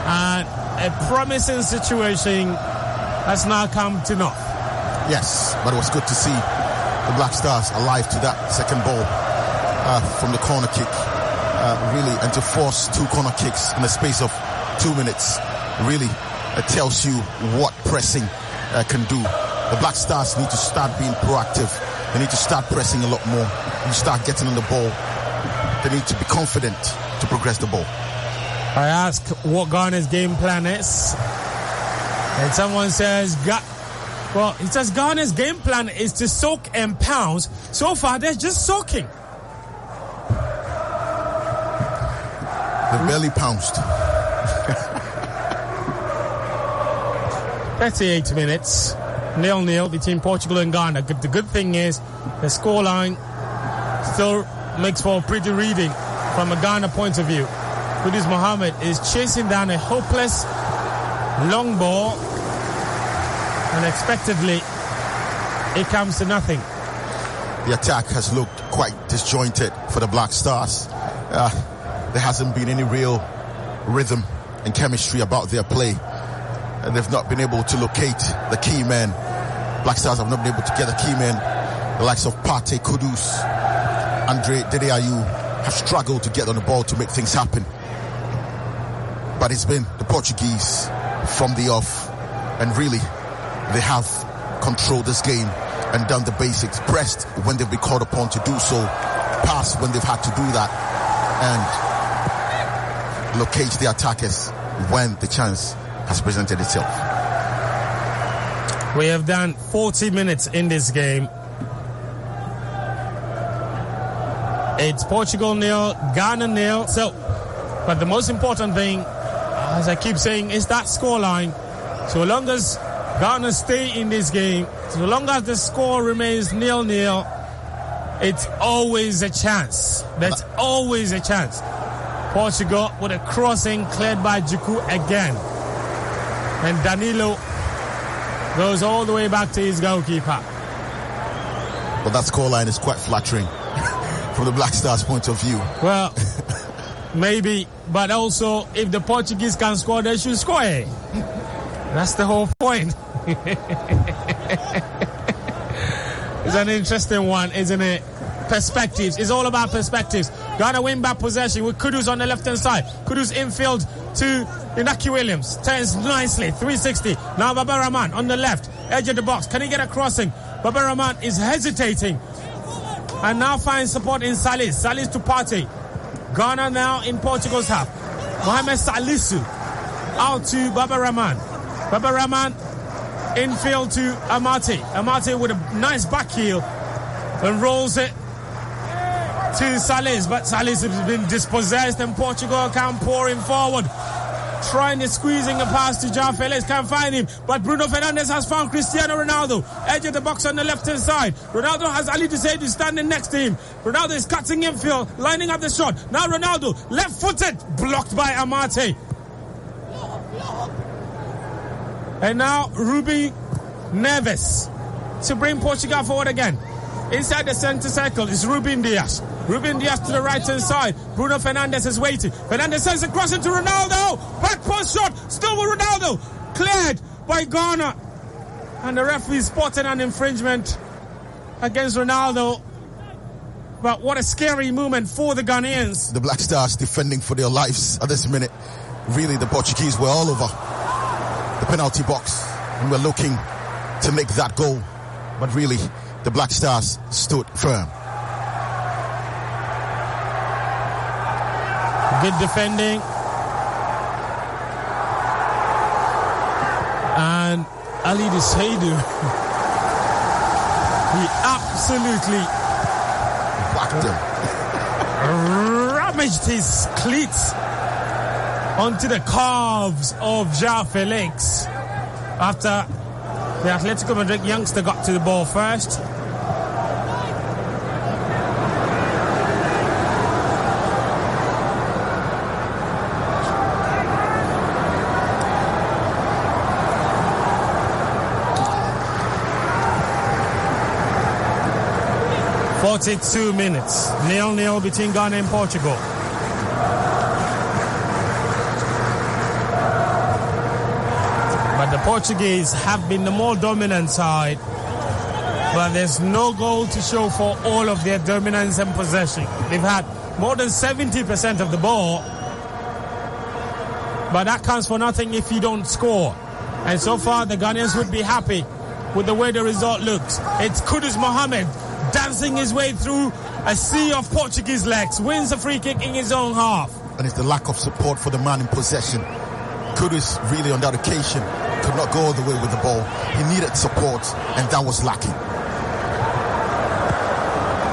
And a promising situation has now come to naught. Yes, but it was good to see the Black Stars alive to that second ball from the corner kick. Really, and to force 2 corner kicks in the space of 2 minutes. Really, it tells you what pressing can do. The Black Stars need to start being proactive. They need to start pressing a lot more. You start getting on the ball. They need to be confident to progress the ball. I ask what Ghana's game plan is, and someone says, he says Ghana's game plan is to soak and pounce. So far, they're just soaking. They barely pounced. 38 minutes. 0-0 between Portugal and Ghana. The good thing is the scoreline still makes for a pretty reading from a Ghana point of view. Kudus Mohammed is chasing down a hopeless long ball, and unexpectedly it comes to nothing. The attack has looked quite disjointed for the Black Stars. There hasn't been any real rhythm and chemistry about their play. And they've not been able to locate the key men. Black Stars have not been able to get the key men. The likes of Partey, Kudus, Andre Dedeayu have struggled to get on the ball to make things happen. But it's been the Portuguese from the off. And really, they have controlled this game and done the basics. Pressed when they've been called upon to do so. Passed when they've had to do that. And locate the attackers when the chance has presented itself. We have done 40 minutes in this game. It's Portugal 0, Ghana 0. But the most important thing, as I keep saying, is that scoreline. So long as Ghana stay in this game, so long as the score remains 0-0, it's always a chance. That's always a chance. Portugal with a crossing cleared by Juku again. And Danilo goes all the way back to his goalkeeper. But that scoreline is quite flattering from the Black Stars' point of view. Well, maybe, but also if the Portuguese can score, they should score. That's the whole point. It's an interesting one, isn't it? Perspectives. It's all about perspectives. Ghana win back possession with Kudus on the left-hand side. Kudus infield to Inaki Williams. Turns nicely. 360. Now Babaraman on the left. Edge of the box. Can he get a crossing? Babaraman is hesitating. And now finds support in Salis. Salis to Partey. Ghana now in Portugal's half. Mohamed Salisu out to Babaraman. Babaraman infield to Amate. Amate with a nice back heel and rolls it to Salis, but Salis has been dispossessed and Portugal can pour him forward. Trying to squeezing a pass to João Felix, can't find him, but Bruno Fernandes has found Cristiano Ronaldo. Edge of the box on the left-hand side. Ronaldo has Ali Dusaidu standing next to him. Ronaldo is cutting infield, lining up the shot. Now Ronaldo, left-footed, blocked by Amate. And now Ruben Neves to bring Portugal forward again. inside the center circle is Ruben Diaz. Ruben Diaz to the right-hand side. Bruno Fernandes is waiting. Fernandes sends it cross into Ronaldo. Back post shot. Still with Ronaldo. Cleared by Ghana. And the referee spotted an infringement against Ronaldo. But what a scary moment for the Ghanaians. The Black Stars defending for their lives at this minute. Really, the Portuguese were all over the penalty box and were looking to make that goal. But really, the Black Stars stood firm. Good defending. And Alidou Seydou, he absolutely whacked him. Rummaged his cleats onto the calves of João Felix after the Atletico Madrid youngster got to the ball first. "42 minutes, 0-0 between Ghana and Portugal. But the Portuguese have been the more dominant side, but there's no goal to show for all of their dominance and possession. They've had more than 70% of the ball, but that counts for nothing if you don't score. And so far, the Ghanaians would be happy with the way the result looks. It's Kudus Mohammed dancing his way through a sea of Portuguese legs, wins a free kick in his own half. And it's the lack of support for the man in possession. Kudus really on that occasion could not go all the way with the ball. He needed support, and that was lacking.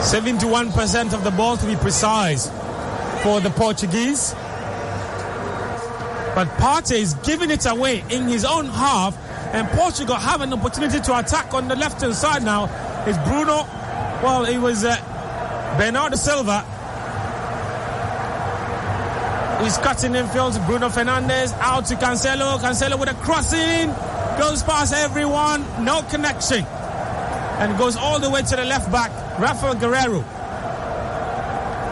71% of the ball, to be precise, for the Portuguese. But Partey is giving it away in his own half, and Portugal have an opportunity to attack on the left-hand side now. It's Bruno. Well, it was Bernardo Silva. He's cutting infield. Bruno Fernandes out to Cancelo. Cancelo with a crossing. Goes past everyone. No connection. And goes all the way to the left back. Rafael Guerreiro.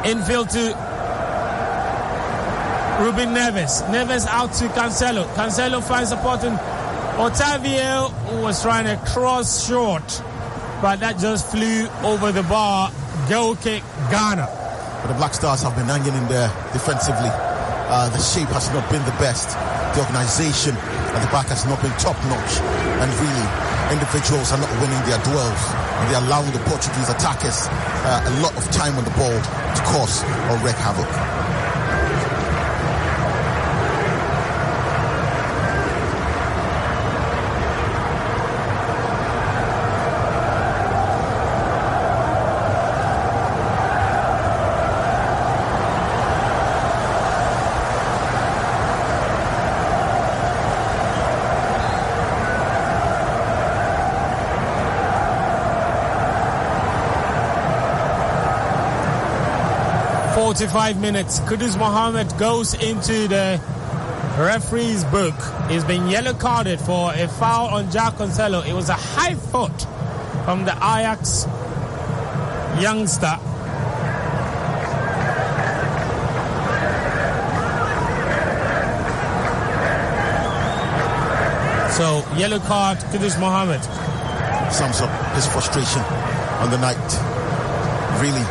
Infield to Ruben Neves. Neves out to Cancelo. Cancelo finds support in Otavio, who was trying to cross short. But that just flew over the bar. Goal kick, Ghana. But the Black Stars have been hanging in there defensively. The shape has not been the best. The organization at the back has not been top-notch. And really, individuals are not winning their duels. And they're allowing the Portuguese attackers a lot of time on the ball to cause or wreak havoc. "45 minutes. Kudus Mohammed goes into the referee's book. He's been yellow carded for a foul on João Cancelo. It was a high foot from the Ajax youngster. So, yellow card, Kudus Mohammed. Sums up his frustration on the night. Really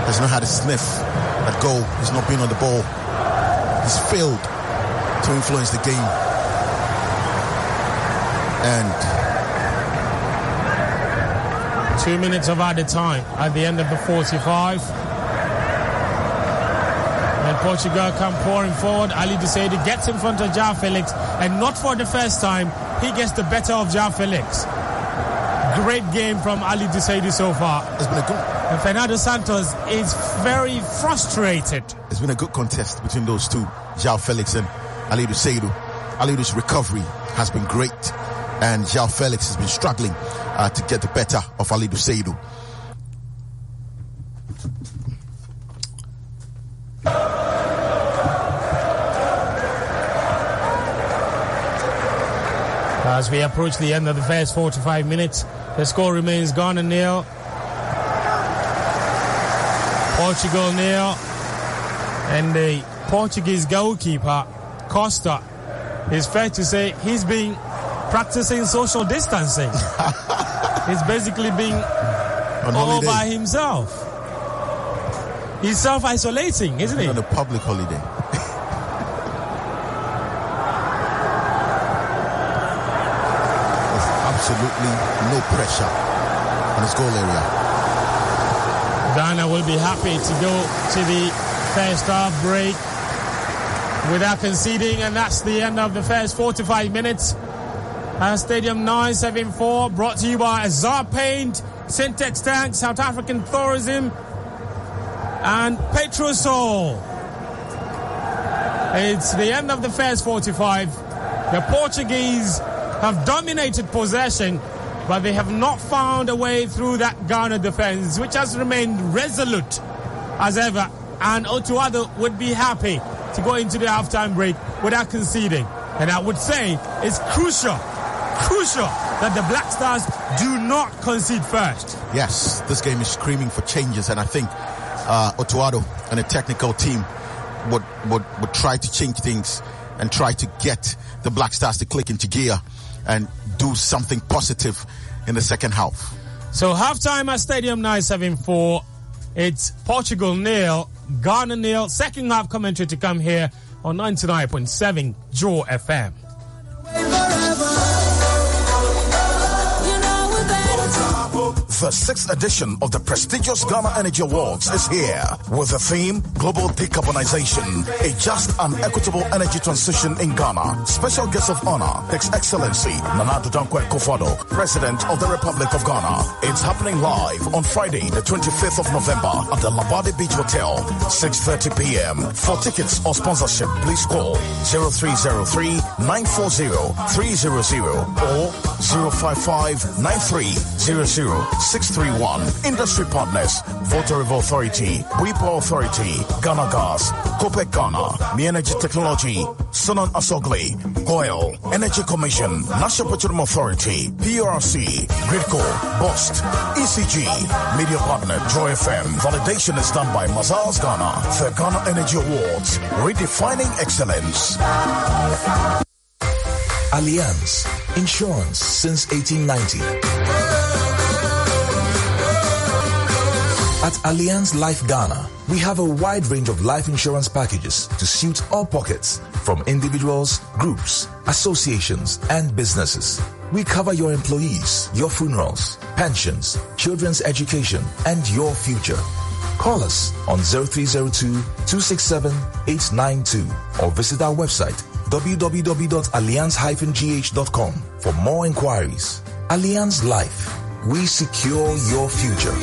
has not had a sniff at goal. He's not been on the ball. He's failed to influence the game. And 2 minutes of added time at the end of the 45. And Portugal come pouring forward. Alidou Seydou gets in front of João Felix, and not for the first time, he gets the better of João Felix. Great game from Alidou Seydou so far. It's been a good. And Fernando Santos is very frustrated. It's been a good contest between those two, João Felix and Alidou Seydou. Alidou's recovery has been great, and João Felix has been struggling to get the better of Alidou Seydou. As we approach the end of the first 45 minutes, the score remains Ghana 0, Portugal nil. And the Portuguese goalkeeper, Costa, it's fair to say he's been practicing social distancing. He's basically being all by himself. He's self-isolating, isn't he? On a public holiday. There's absolutely no pressure on his goal area. Ghana will be happy to go to the first half break without conceding, and that's the end of the first 45 minutes. Stadium 974 brought to you by Azar Paint, Syntex Tank, South African Tourism, and Petrosol. It's the end of the first 45. The Portuguese have dominated possession, but they have not found a way through that Ghana defense, which has remained resolute as ever. And Otuado would be happy to go into the halftime break without conceding. And I would say it's crucial that the Black Stars do not concede first. Yes, this game is screaming for changes, and I think Otuado and the technical team would try to change things and try to get the Black Stars to click into gear and do something positive in the second half. So halftime at Stadium 974, it's Portugal 0, Ghana 0. Second half commentary to come here on 99.7 Joe FM. The 6th edition of the prestigious Ghana Energy Awards is here with the theme Global Decarbonization, a just and equitable energy transition in Ghana. Special guest of honor, His Excellency Nana Addo Dankwa Akufo-Addo, President of the Republic of Ghana. It's happening live on Friday, the 25th of November at the Labadi Beach Hotel, 6:30 p.m. For tickets or sponsorship, please call 0303-940-300 or 055-9300-631. Industry partners: Volta River Authority, Wipo Authority, Ghana Gas, Copec Ghana, Me Energy Technology, Sonan Asogli, Oil, Energy Commission, National Petroleum Authority, PRC, Gridco, BOST, ECG, Media Partner, Joy FM. Validation is done by Mazars Ghana. The Ghana Energy Awards, redefining excellence. Allianz Insurance since 1890. At Allianz Life Ghana, we have a wide range of life insurance packages to suit all pockets, from individuals, groups, associations, and businesses. We cover your employees, your funerals, pensions, children's education, and your future. Call us on 0302-267-892 or visit our website www.allianz-gh.com for more inquiries. Allianz Life. We secure your future.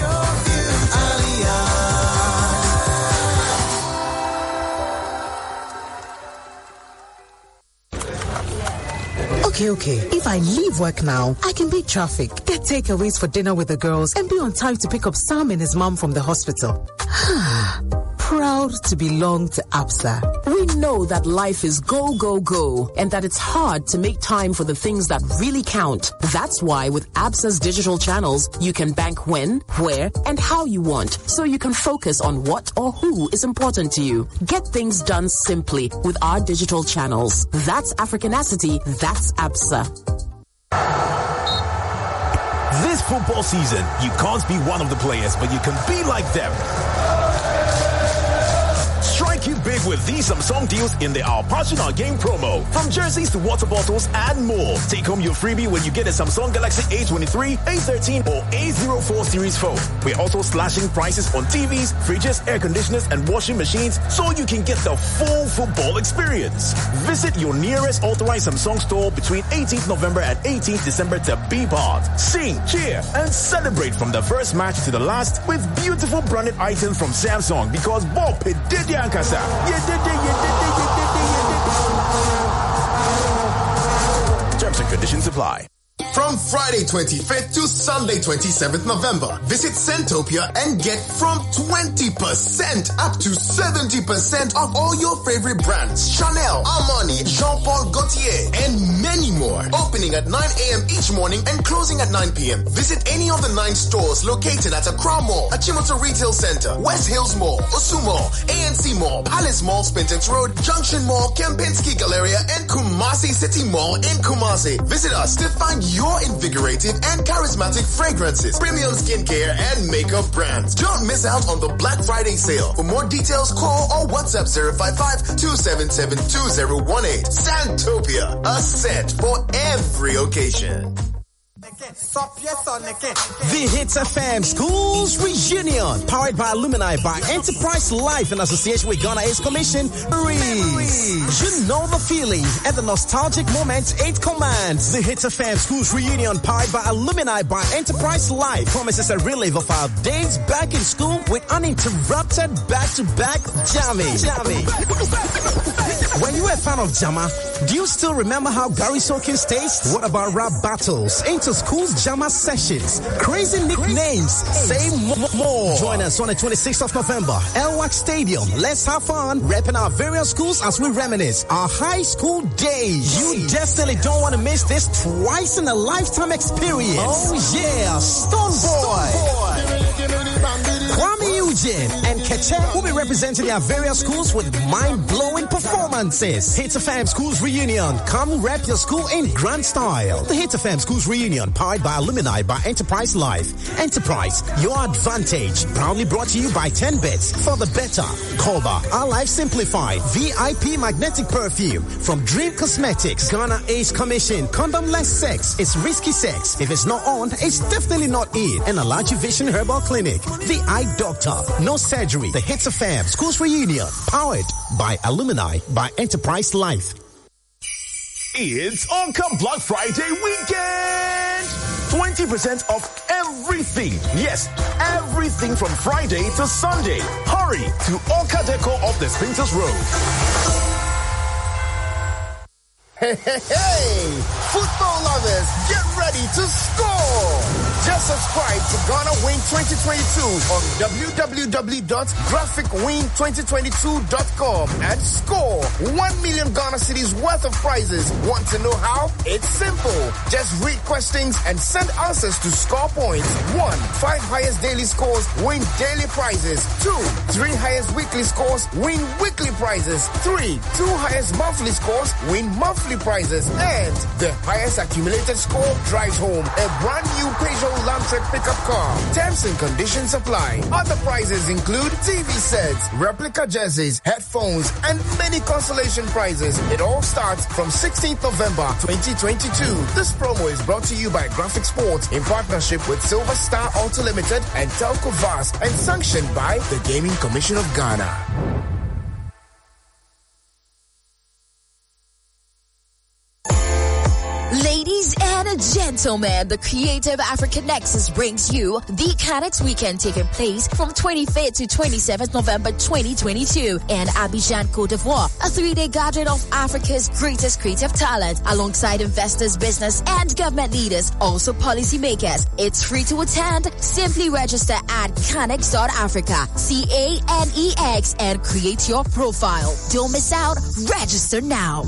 Okay. If I leave work now, I can beat traffic, get takeaways for dinner with the girls, and be on time to pick up Sam and his mom from the hospital. Proud to belong to ABSA. We know that life is go, go, go, and that it's hard to make time for the things that really count. That's why with ABSA's digital channels, you can bank when, where, and how you want, so you can focus on what or who is important to you. Get things done simply with our digital channels. That's Africanacity, that's ABSA. This football season, you can't be one of the players, but you can be like them. Strike it big with these Samsung deals in the Our Passion Our Game promo. From jerseys to water bottles and more. Take home your freebie when you get a Samsung Galaxy A23, A13 or A04 series phone. We're also slashing prices on TVs, fridges, air conditioners and washing machines so you can get the full football experience. Visit your nearest authorized Samsung store between 18th November and 18th December to be part. Sing, cheer and celebrate from the first match to the last with beautiful branded items from Samsung, because Bob did Yankasa. Terms and conditions apply. from Friday 25th to Sunday 27th November. Visit Centopia and get from 20% up to 70% off all your favorite brands. Chanel, Armani, Jean-Paul Gaultier, and many more. Opening at 9 a.m. each morning and closing at 9 p.m. Visit any of the 9 stores located at Accra Mall, Achimota Retail Center, West Hills Mall, Osu Mall, ANC Mall, Palace Mall, Spintex Road, Junction Mall, Kempinski Galleria, and Kumasi City Mall in Kumasi. Visit us to find your invigorating and charismatic fragrances, premium skincare, and makeup brands. Don't miss out on the Black Friday sale. For more details, call or WhatsApp 055-277-2018. Santopia, a scent for every occasion. The Hits FM Schools Reunion, powered by Alumni by Enterprise Life in association with Ghana Ace Commission. You know the feeling and the nostalgic moments it commands. The Hits FM Schools Reunion, powered by Alumni by Enterprise Life, promises a relive of our days back in school with uninterrupted back-to-back jamming. When you were a fan of Jama, do you still remember how Gary Sokins tastes? What about rap battles, inter-schools Jama sessions, crazy nicknames? Say more. Join us on the 26th of November, Elwak Stadium. Let's have fun, repping our various schools as we reminisce our high school days. You definitely don't want to miss this twice in a lifetime experience. Oh yeah, Stoneboy, Kwame Eugene, and Keche will be representing their various schools with mind-blowing performances. Hits FM Schools Reunion. Come rep your school in grand style. The Hits FM Schools Reunion, powered by Alumni by Enterprise Life. Enterprise, your advantage. Proudly brought to you by 10 Bits for the better. Kolba, our life simplified. VIP magnetic perfume from Dream Cosmetics. Ghana Ace Commission. Condomless sex. It's risky sex. If it's not on, it's definitely not in. And Alaji Vision Herbal Clinic. The Eye Doctor. No surgery. The Hits FM Schools Reunion, powered by Alumni by Enterprise Life. It's Onka Black Friday weekend! 20% off everything. Yes, everything from Friday to Sunday. Hurry to Onka Deco off the Spintex Road. Hey, hey, hey! Football lovers, get ready to score! Just subscribe to Ghana Win 2022 on www.graphicwin2022.com and score 1 million Ghana cedis worth of prizes. Want to know how? It's simple. Just read questions and send answers to score points. 1. 5 highest daily scores win daily prizes. 2. 3 highest weekly scores win weekly prizes. 3. 2 highest monthly scores win monthly prizes. And the highest accumulated score drives home a brand new Peugeot Landtrek pickup car. Terms and conditions apply. Other prizes include TV sets, replica jerseys, headphones, and many consolation prizes. It all starts from 16th November 2022. This promo is brought to you by Graphic Sports in partnership with Silver Star Auto Limited and Telco Vast and sanctioned by the Gaming Commission of Ghana. Ladies and gentlemen, the Creative African Nexus brings you the Canex Weekend taking place from 25th to 27th November 2022 in Abidjan, Côte d'Ivoire. A 3-day gathering of Africa's greatest creative talent alongside investors, business, and government leaders, also policymakers. It's free to attend. Simply register at canex.africa, CANEX, and create your profile. Don't miss out. Register now.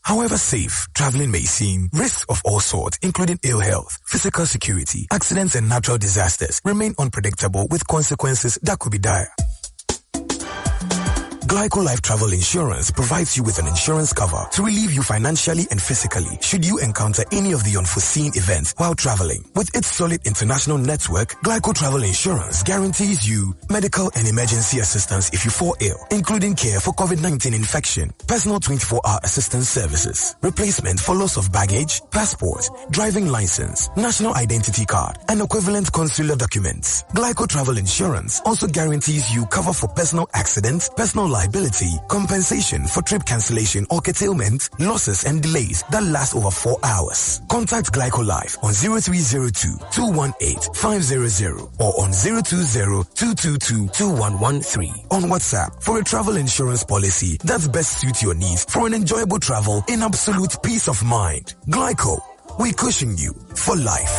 However safe traveling may seem, risks of all sorts, including ill health, physical security, accidents, and natural disasters, remain unpredictable with consequences that could be dire. Glyco Life Travel Insurance provides you with an insurance cover to relieve you financially and physically should you encounter any of the unforeseen events while traveling. With its solid international network, Glyco Travel Insurance guarantees you medical and emergency assistance if you fall ill, including care for COVID-19 infection, personal 24-hour assistance services, replacement for loss of baggage, passport, driving license, national identity card, and equivalent consular documents. Glyco Travel Insurance also guarantees you cover for personal accidents, personal life liability, compensation for trip cancellation or curtailment, losses and delays that last over 4 hours. Contact Glyco Life on 0302-218-500 or on 020-222-2113 on WhatsApp for a travel insurance policy that best suits your needs for an enjoyable travel in absolute peace of mind. Glyco, we cushion you for life.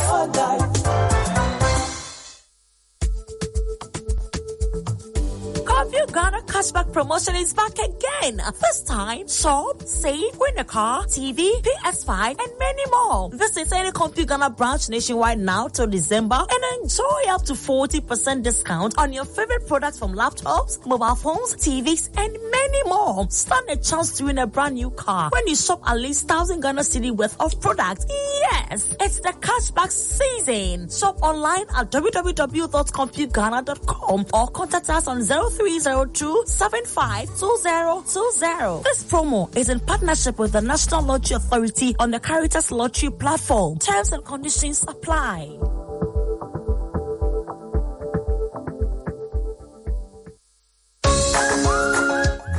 Compu Ghana cashback promotion is back again. This time, shop, save, win a car, TV, PS5, and many more. Visit any Compu Ghana branch nationwide now till December and enjoy up to 40% discount on your favorite products from laptops, mobile phones, TVs, and many more. Stand a chance to win a brand new car when you shop at least 1,000 Ghana Cedi worth of products. Yes, it's the cashback season. Shop online at www.computghana.com or contact us on 0302-752020. This promo is in partnership with the National Lottery Authority on the Caritas Lottery platform. Terms and conditions apply.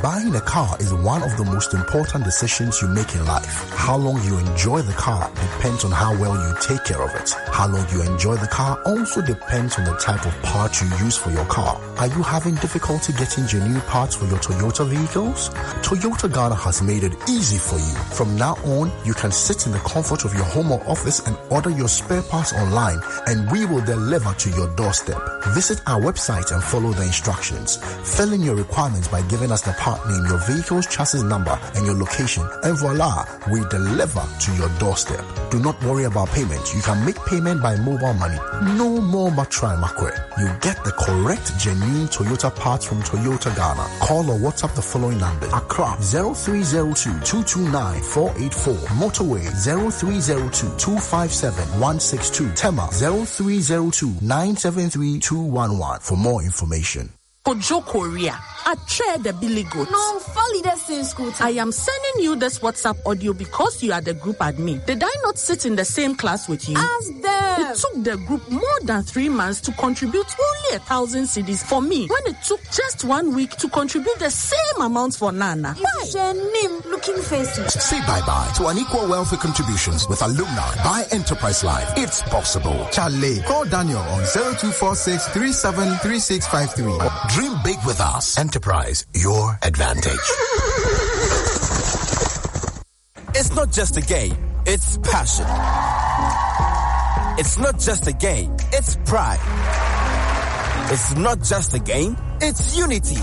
Buying a car is one of the most important decisions you make in life. How long you enjoy the car depends on how well you take care of it. How long you enjoy the car also depends on the type of parts you use for your car. Are you having difficulty getting genuine parts for your Toyota vehicles? Toyota Ghana has made it easy for you. From now on, you can sit in the comfort of your home or office and order your spare parts online, and we will deliver to your doorstep. Visit our website and follow the instructions. Fill in your requirements by giving us the part name, your vehicle's chassis number, and your location, and voila, we deliver to your doorstep. Do not worry about payment. You can make payment by mobile money. No more Matra Makwe. You get the correct, genuine Toyota parts from Toyota Ghana. Call or WhatsApp the following numbers: Accra 0302-229-484, Motorway 0302-257-162, Tema 0302-973-211 for more information. Ojo Korea, I trade the Billy Goat. No, folly that's in school. I am sending you this WhatsApp audio because you are the group admin. Did I not sit in the same class with you? Ask them. It took the group more than 3 months to contribute only 1,000 cedis for me, when it took just 1 week to contribute the same amount for Nana. Why? Name looking faces. Say bye-bye to unequal welfare contributions with alumni by Enterprise Life. It's possible. Charlie, call Daniel on 0246-373653. Dream big with us. Enterprise, your advantage. It's not just a game, it's passion. It's not just a game, it's pride. It's not just a game, it's unity.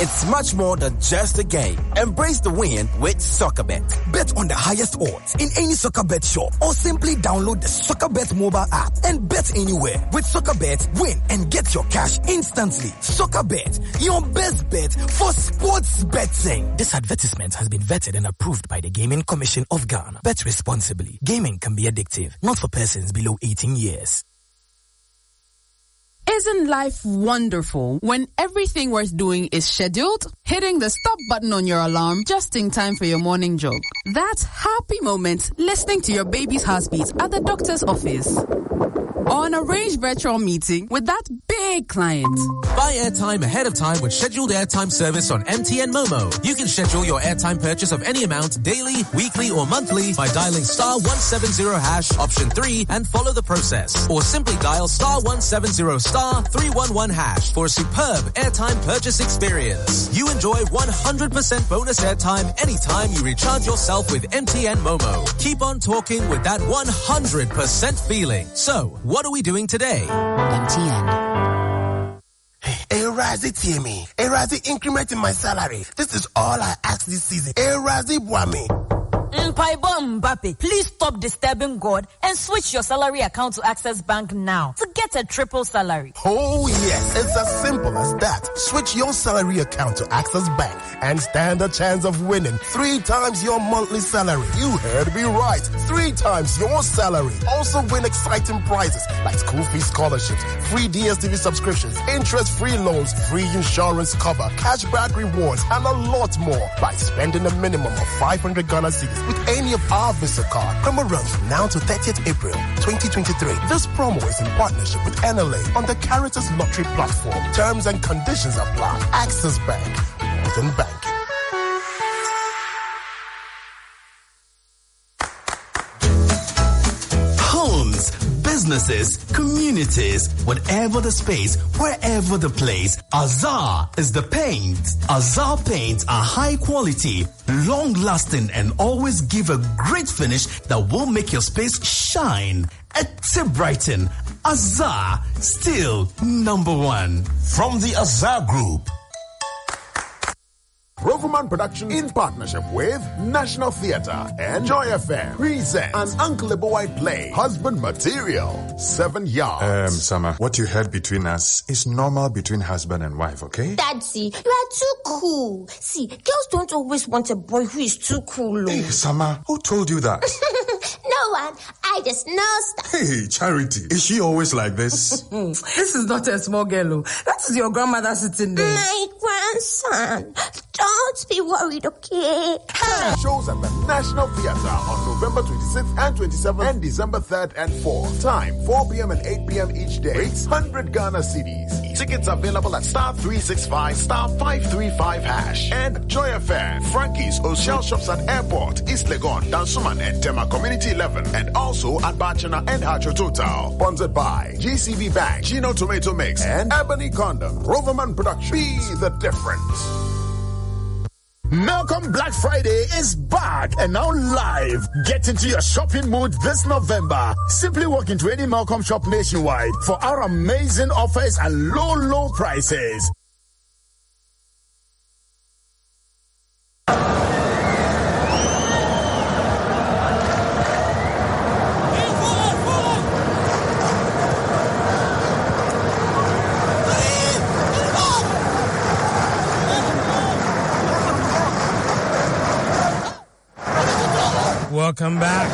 It's much more than just a game. Embrace the win with SoccerBet. Bet on the highest odds in any SoccerBet shop or simply download the SoccerBet mobile app and bet anywhere. With SoccerBet, win and get your cash instantly. SoccerBet, your best bet for sports betting. This advertisement has been vetted and approved by the Gaming Commission of Ghana. Bet responsibly. Gaming can be addictive, not for persons below 18 years. Isn't life wonderful when everything worth doing is scheduled? Hitting the stop button on your alarm just in time for your morning jog. That happy moment listening to your baby's heartbeat at the doctor's office. Or an arranged virtual meeting with that big client. Buy airtime ahead of time with scheduled airtime service on MTN Momo. You can schedule your airtime purchase of any amount daily, weekly, or monthly by dialing *170# option 3 and follow the process. Or simply dial *170*311# for a superb airtime purchase experience. You enjoy 100% bonus airtime anytime you recharge yourself with MTN Momo. Keep on talking with that 100% feeling. So, what are we doing today? MTN. Hey, Razi, hear me. Hey, Razi, increment in my salary. This is all I ask this season. Hey, Razi, Bwami. Mbappe, please stop disturbing God and switch your salary account to Access Bank now to get a triple salary. Oh yes, it's as simple as that. Switch your salary account to Access Bank and stand a chance of winning 3 times your monthly salary. You heard me right. 3 times your salary. Also win exciting prizes like school fee scholarships, free DSTV subscriptions, interest-free loans, free insurance cover, cashback rewards, and a lot more by spending a minimum of 500 Ghana cedis with any of our Visa card. Promo runs from now to 30th April 2023. This promo is in partnership with NLA on the Caritas Lottery platform. Terms and conditions apply. Access Bank. More than banking. Homes, businesses, communities, whatever the space, wherever the place, Azar is the paint. Azar paints are high quality, long lasting, and always give a great finish that will make your space shine. At Brighton, Azar, still number one. From the Azar Group. Roverman Production in partnership with National Theatre and Joy FM presents an Uncle White play, Husband Material, 7 yards. Sama, what you heard between us is normal between husband and wife, okay? Daddy, you are too cool. See, girls don't always want a boy who is too cool. Hey, Sama, who told you that? No one. I just know stuff. Hey, Charity, is she always like this? This is not a small girl. That is your grandmother sitting there. My grandson. Don't be worried, okay? Shows at the National Theatre on November 26th and 27th and December 3rd and 4th. Time 4 p.m. and 8 p.m. each day. Rates 100 Ghana cedis. Tickets available at *365 *535 hash and Joy FM, Frankie's, O'Shell Shops at Airport, East Legon, Dansuman and Tema Community 11, and also at Bachana and Hacho Total. Sponsored by GCB Bank, Gino Tomato Mix, and Ebony Condom. Roverman Production. Be the difference. Malcolm Black Friday is back and now live. Get into your shopping mood this November. Simply walk into any Malcolm shop nationwide for our amazing offers and low prices. Welcome back.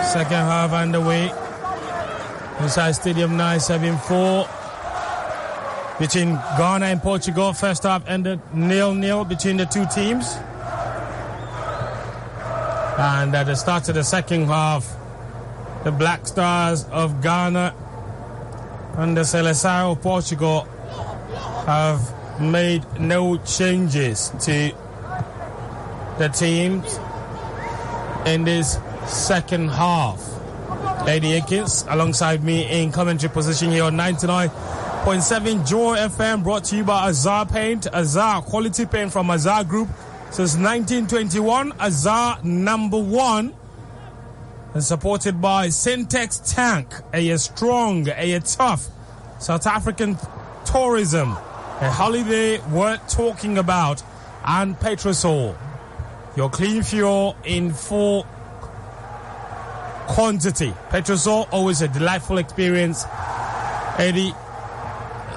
Second half underway. Inside Stadium 974 between Ghana and Portugal. First half ended 0-0 between the two teams. And at the start of the second half, the Black Stars of Ghana and the Seleção of Portugal have made no changes to the teams in this second half. Lady Akins alongside me in commentary position here on 99.7 Joy FM, brought to you by Azar Paint. Azar, quality paint from Azar Group since 1921. Azar #1, and supported by Syntex Tank, a strong, a tough South African tourism, a holiday worth talking about, and Petrosol, your clean fuel in full quantity. Petrosol, always a delightful experience. Eddie,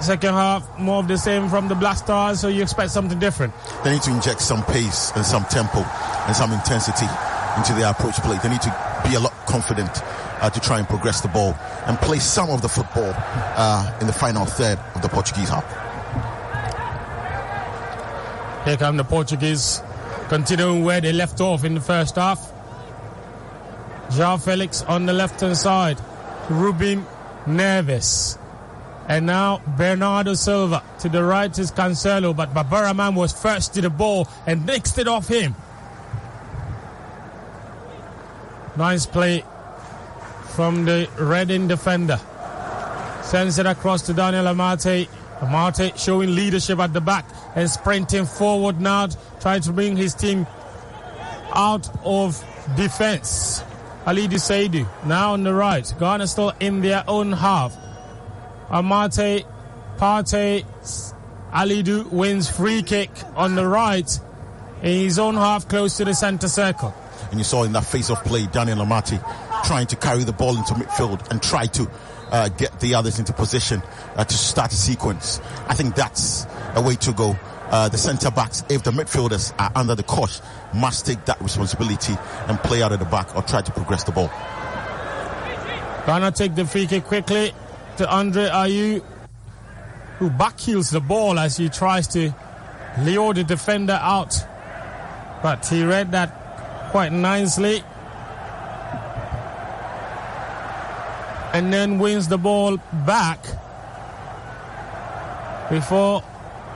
second half, more of the same from the Black Stars, so you expect something different? They need to inject some pace and some tempo and some intensity into their approach play. They need to be a lot confident to try and progress the ball and play some of the football in the final third of the Portuguese half. Here come the Portuguese, continuing where they left off in the first half. João Felix on the left-hand side. Ruben Neves. And now Bernardo Silva. To the right is Cancelo, but Babaraman was first to the ball and nixed it off him. Nice play from the Reading defender. Sends it across to Daniel Amate. Amate showing leadership at the back and sprinting forward now, trying to bring his team out of defense. Alidu Seidu now on the right. Ghana still in their own half. Amate, Partey, Alidu wins free kick on the right in his own half, close to the center circle. And you saw in that face-off play, Daniel Amate trying to carry the ball into midfield and try to get the others into position to start a sequence. I think that's a way to go. The centre-backs, if the midfielders are under the cosh, must take that responsibility and play out of the back or try to progress the ball. Ghana take the free kick quickly to Andre Ayew, who backheels the ball as he tries to lure the defender out but he read that quite nicely. And then wins the ball back before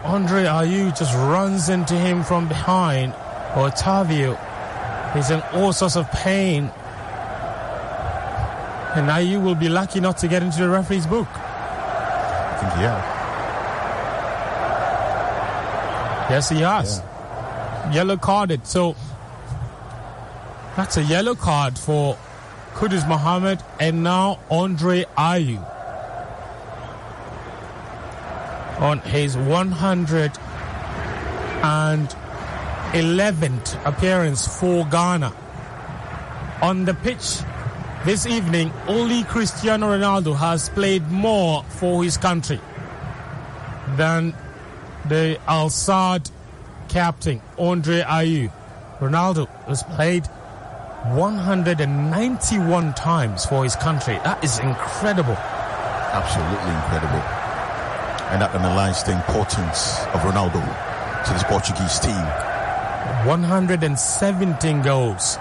Andre Ayew just runs into him from behind. Otavio is in all sorts of pain. And Ayew will be lucky not to get into the referee's book. I think he has. Yes, he has. Yeah. Yellow carded. So that's a yellow card for Kudus Mohammed and now Andre Ayew on his 111th appearance for Ghana. On the pitch this evening, only Cristiano Ronaldo has played more for his country than the Al Sadd captain, Andre Ayew. Ronaldo has played 191 times for his country. That is incredible. Absolutely incredible. And that underlines the importance of Ronaldo to this Portuguese team. 117 goals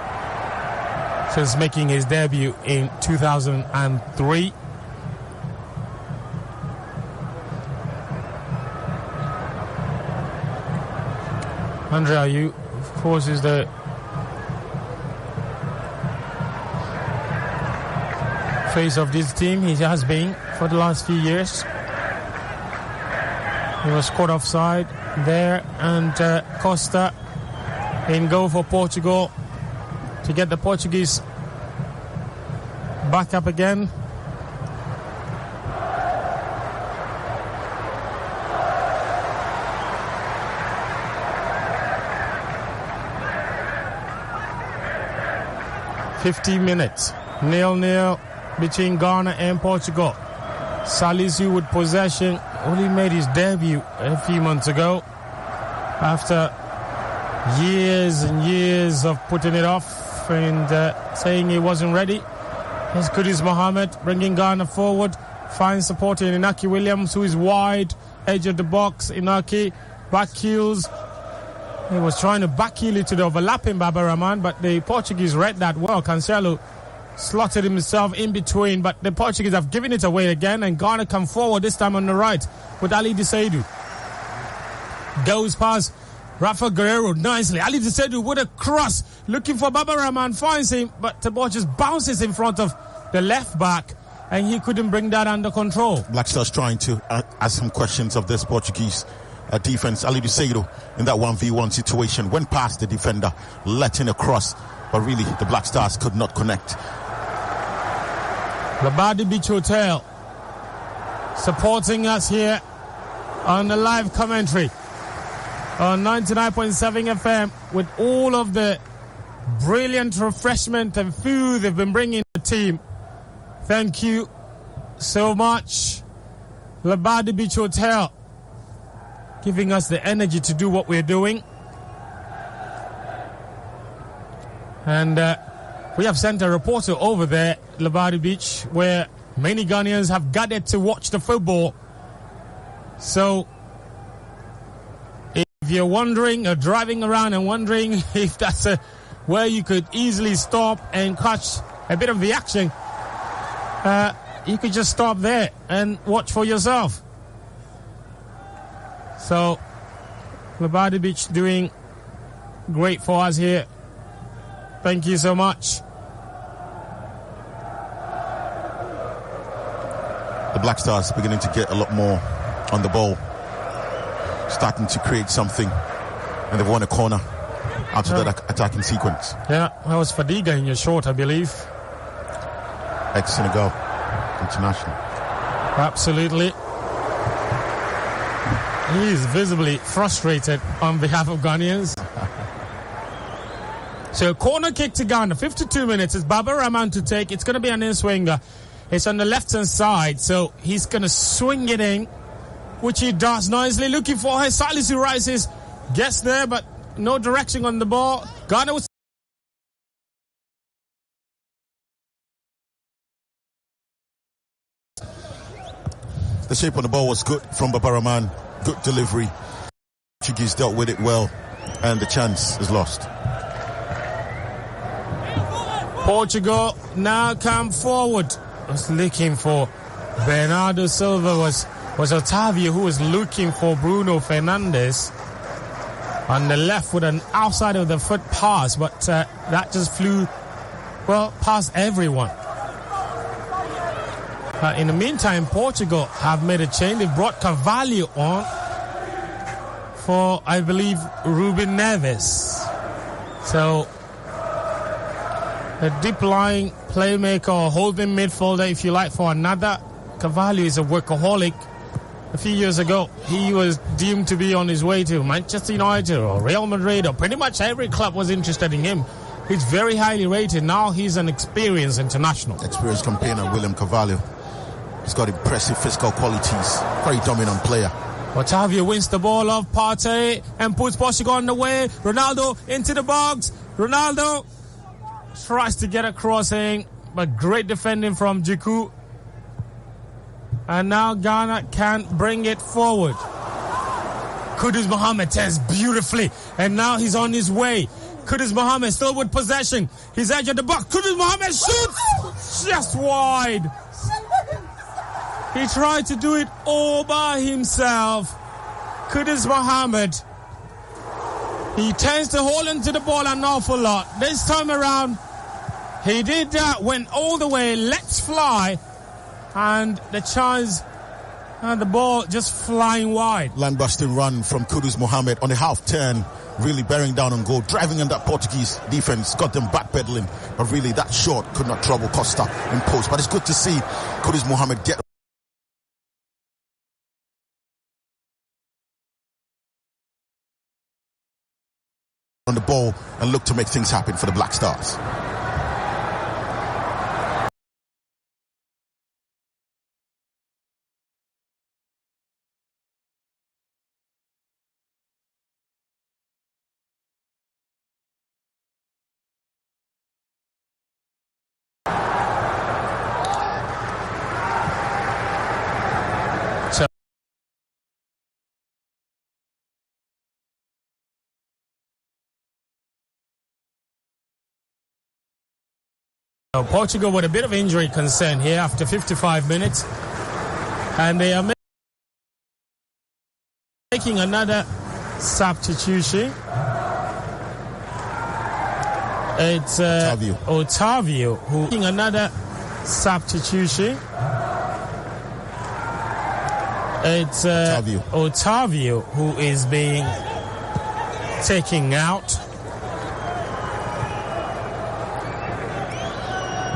since making his debut in 2003. Andre Ayew, of course, is the face of this team. He has been for the last few years. He was caught offside there, and Costa in goal for Portugal to get the Portuguese back up again. $50 minutes, 0-0 between Ghana and Portugal. Salisu with possession, only made his debut a few months ago after years and years of putting it off and saying he wasn't ready. Here's Kudus Mohammed bringing Ghana forward, finds support in Inaki Williams, who is wide, edge of the box. Inaki back heels. He was trying to back heel it to the overlapping Baba Rahman, but the Portuguese read that well. Cancelo slotted himself in between, but the Portuguese have given it away again, and Ghana come forward this time on the right with Ali Desaidu. Goes past Rafa Guerrero nicely. Ali Desaidu with a cross, looking for Baba Rahman, finds him, but the ball just bounces in front of the left back, and he couldn't bring that under control. Black Stars trying to ask some questions of this Portuguese defense. Ali Desaidu in that 1v1 situation went past the defender, letting across, but really the Black Stars could not connect. Labadi Beach Hotel supporting us here on the live commentary on 99.7 FM with all of the brilliant refreshment and food they've been bringing the team. Thank you so much, Labadi Beach Hotel, giving us the energy to do what we're doing. And we have sent a reporter over there, Labadi Beach, where many Ghanaians have gathered to watch the football. So if you're wondering or driving around and wondering if that's where you could easily stop and catch a bit of the action, you could just stop there and watch for yourself. So Labadi Beach doing great for us here. Thank you so much. The Black Stars beginning to get a lot more on the ball, starting to create something, and they've won a corner out of that attacking sequence. Yeah, that was Fadiga in your short, I believe. Ex-Senegal international. Absolutely. He is visibly frustrated on behalf of Ghanaians. So corner kick to Ghana, 52 minutes. It's Baba Rahman to take. It's going to be an in-swinger. It's on the left-hand side, so he's going to swing it in, which he does nicely. Looking for her. Salisu rises, gets there, but no direction on the ball. Ghana was... The shape on the ball was good from Baba Rahman. Good delivery. Portuguese dealt with it well. and the chance is lost. Portugal now come forward. Was looking for Bernardo Silva, was Otavio who was looking for Bruno Fernandes on the left with an outside of the foot pass, but that just flew past everyone. In the meantime, Portugal have made a change. They brought Carvalho on for, I believe, Ruben Neves. So a deep-lying playmaker or holding midfielder, if you like, for another. Carvalho is a workaholic. A few years ago, he was deemed to be on his way to Manchester United or Real Madrid, or pretty much every club was interested in him. He's very highly rated. Now he's an experienced international. Experienced campaigner, William Carvalho. He's got impressive physical qualities. Very dominant player. Otavio wins the ball off Partey and puts Portugal on the way. Ronaldo into the box. Ronaldo tries to get a crossing, but great defending from Djiku. And now Ghana can bring it forward. Kudus Mohammed tests beautifully, and now he's on his way. Kudus Mohammed still with possession. He's edge of the box. Kudus Mohammed shoots just wide. He tried to do it all by himself. Kudus Mohammed. He tends to hold into the ball an awful lot. This time around, he did that, went all the way, let's fly, and the chance, and the ball just flying wide. Land-busting run from Kudus Mohammed on the half turn, really bearing down on goal, driving in that Portuguese defense, got them backpedaling, but really that shot could not trouble Costa in post. But it's good to see Kudus Mohammed get on the ball and look to make things happen for the Black Stars. Portugal with a bit of injury concern here after 55 minutes, and they are making another substitution. It's Otavio who making another substitution. It's Otavio who is being taken out.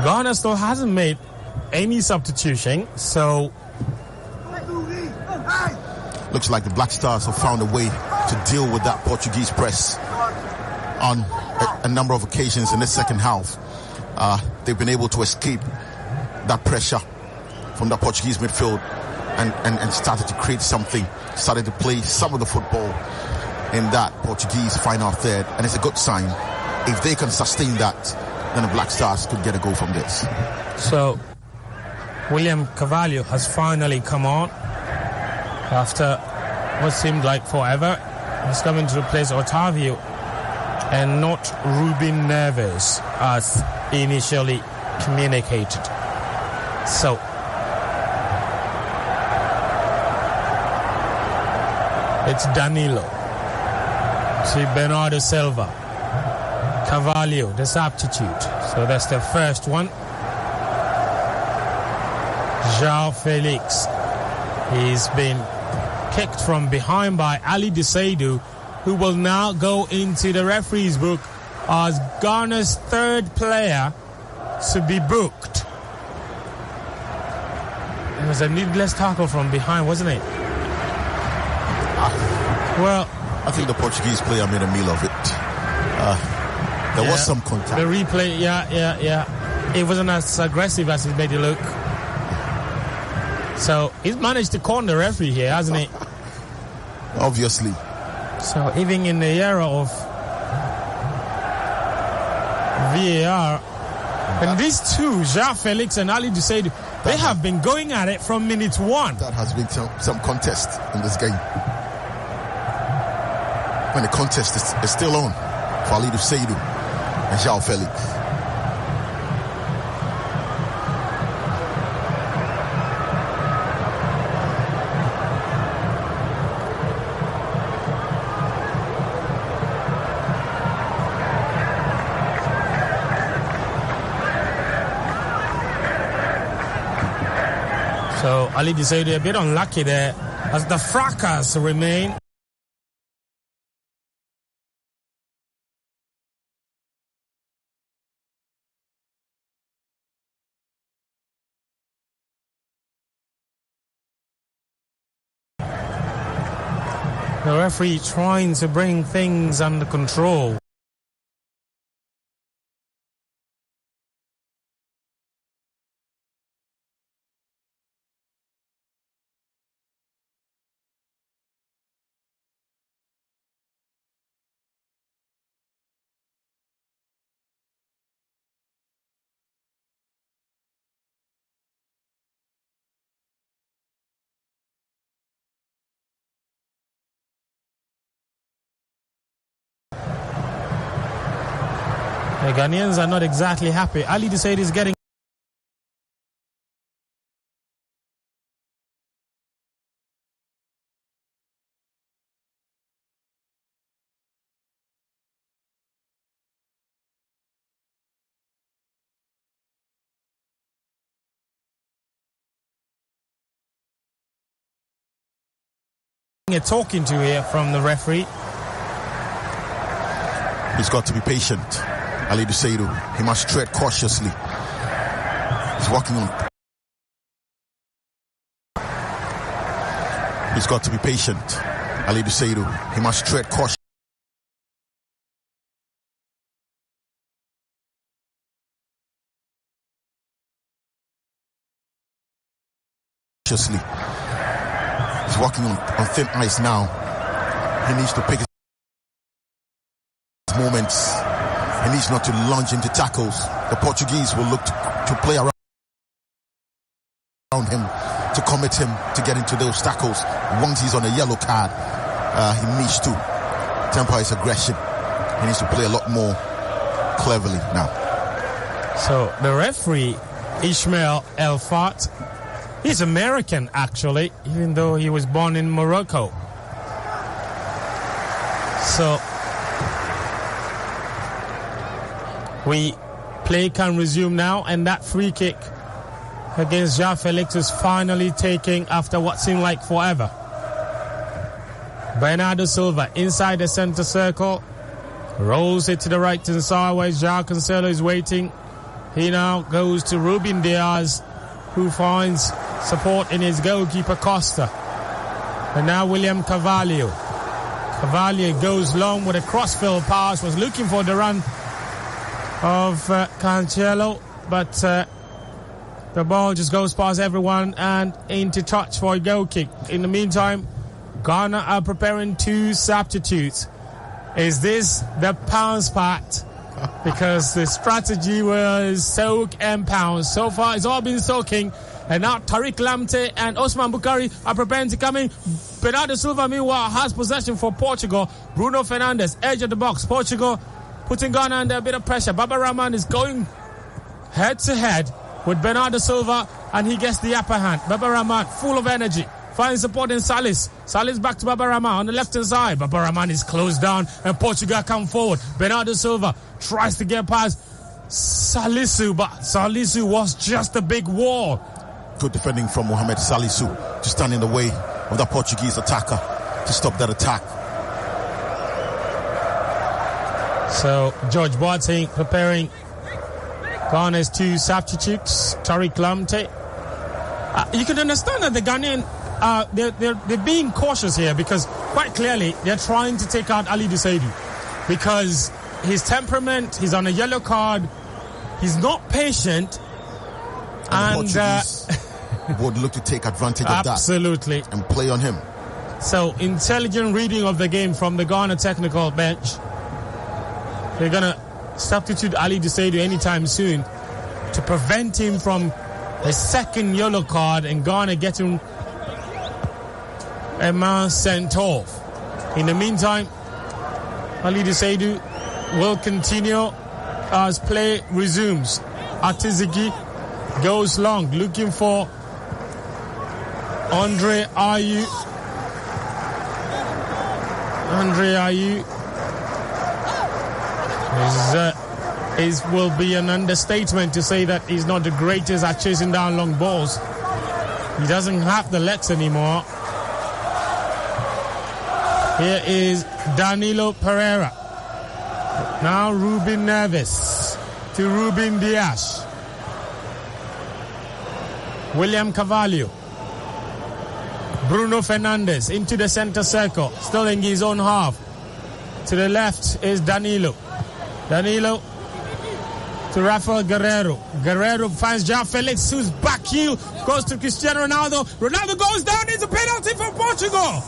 Ghana still hasn't made any substitution, so looks like the Black Stars have found a way to deal with that Portuguese press on a number of occasions in the second half. They've been able to escape that pressure from the Portuguese midfield and started to create something, started to play some of the football in that Portuguese final third, and it's a good sign. If they can sustain that, then the Black Stars could get a goal from this. So William Carvalho has finally come on after what seemed like forever. He's coming to replace Otavio and not Ruben Neves as initially communicated. So it's Danilo to Bernardo Silva. Carvalho, the substitute. So that's the first one. João Felix. He's been kicked from behind by Ali Desaidu, who will now go into the referee's book as Ghana's third player to be booked. It was a needless tackle from behind, wasn't it? Well, I think the Portuguese player made a meal of it. There was some contact. The replay, yeah. It wasn't as aggressive as it made it look. So he's managed to con the referee here, hasn't he? Obviously. So even in the era of VAR, and these two, João Felix and Ali Desaidu, they have been going at it from minute one. That has been some contest in this game. when the contest is still on for Alidu Seidu and João Felix. So Alidu Seidu a bit unlucky there as the fracas remain. The referee trying to bring things under control. The Ghanaians are not exactly happy. Alidu Seidu is getting a talking to here from the referee. He's got to be patient. Alidu Seidu, he must tread cautiously. He's walking on. He's got to be patient. Alidu Seidu, he must tread cautiously. He's walking on thin ice now. He needs to pick his moments. He needs not to lunge into tackles. The Portuguese will look to play around him, to commit him to get into those tackles. Once he's on a yellow card, he needs to temper his aggression. He needs to play a lot more cleverly now. So the referee, Ismail El-Fat, he's American actually, even though he was born in Morocco. So play can resume now, and that free kick against João Felix is finally taking after what seemed like forever. Bernardo Silva inside the center circle, rolls it to the right hand side where João Cancelo is waiting. He now goes to Ruben Diaz, who finds support in his goalkeeper Costa. And now William Carvalho. Carvalho goes long with a crossfield pass, was looking for the run of Cancelo, but the ball just goes past everyone and into touch for a goal kick. In the meantime, Ghana are preparing two substitutes. Is this the pounce part? Because the strategy was soak and pounce. So far, it's all been soaking. And now Tariq Lamptey and Osman Bukhari are preparing to come in. Bernardo Silva, meanwhile, has possession for Portugal. Bruno Fernandes, edge of the box. Portugal putting Ghana under a bit of pressure. Baba Rahman is going head-to-head with Bernardo Silva, and he gets the upper hand. Baba Rahman, full of energy, finds support in Salis. Salis back to Baba Rahman on the left-hand side. Baba Rahman is closed down, and Portugal come forward. Bernardo Silva tries to get past Salisu, but Salisu was just a big wall. Good defending from Mohamed Salisu to stand in the way of the Portuguese attacker to stop that attack. So George Boateng preparing Ghana's two substitutes. Tariq Lamptey. You can understand that the Ghanaian they're being cautious here, because quite clearly they're trying to take out Alidu Seidu because his temperament, he's on a yellow card, he's not patient, and would look to take advantage of absolutely that and play on him. So intelligent reading of the game from the Ghana technical bench. They're gonna substitute Alidu Seidu anytime soon to prevent him from a second yellow card and Ghana getting a man sent off. In the meantime, Khalid Saidu will continue as play resumes. Atizigi goes long, looking for Andre Ayew. Andre Ayew will be an understatement to say that he's not the greatest at chasing down long balls. He doesn't have the legs anymore. Here is Danilo Pereira. Now Ruben Neves to Ruben Dias. William Carvalho. Bruno Fernandes into the center circle, still in his own half. To the left is Danilo. Danilo to Rafael Guerrero. Guerrero finds João Felix, who's back heel, goes to Cristiano Ronaldo. Ronaldo goes down, it's a penalty for Portugal.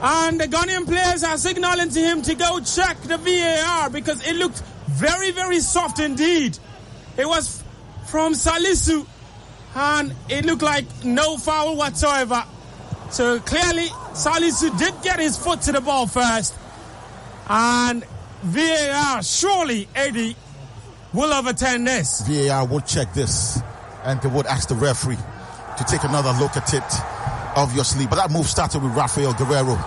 And the Ghanaian players are signaling to him to go check the VAR because it looked very, very soft indeed. It was from Salisu and it looked like no foul whatsoever. So clearly Salisu did get his foot to the ball first, and VAR surely, Eddie, will overturn this. VAR would check this and they would ask the referee to take another look at it, obviously. But that move started with Rafael Guerrero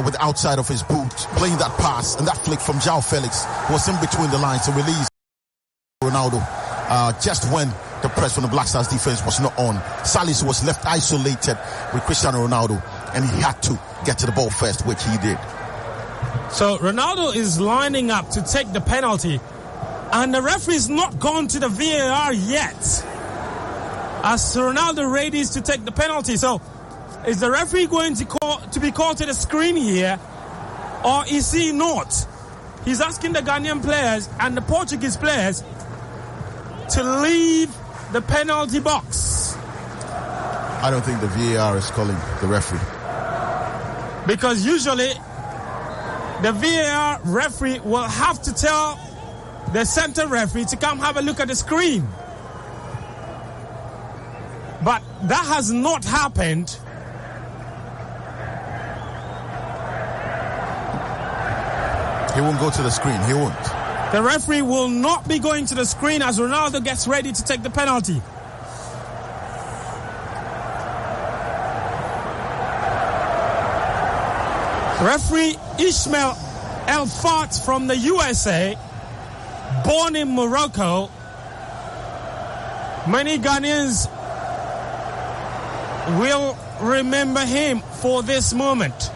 with the outside of his boot, playing that pass, and that flick from João Felix was in between the lines to release Ronaldo just when the press from the Black Stars defense was not on. Salisu was left isolated with Cristiano Ronaldo, and he had to get to the ball first, which he did. So Ronaldo is lining up to take the penalty, and the referee's not gone to the VAR yet as Ronaldo readies to take the penalty. So is the referee going to be called to the screen here, or is he not? He's asking the Ghanaian players and the Portuguese players to leave the penalty box. I don't think the VAR is calling the referee, because usually the VAR referee will have to tell the center referee to come have a look at the screen. But that has not happened. He won't go to the screen. He won't. The referee will not be going to the screen as Ronaldo gets ready to take the penalty. Referee Ismail El Fat from the USA, born in Morocco. Many Ghanaians will remember him for this moment.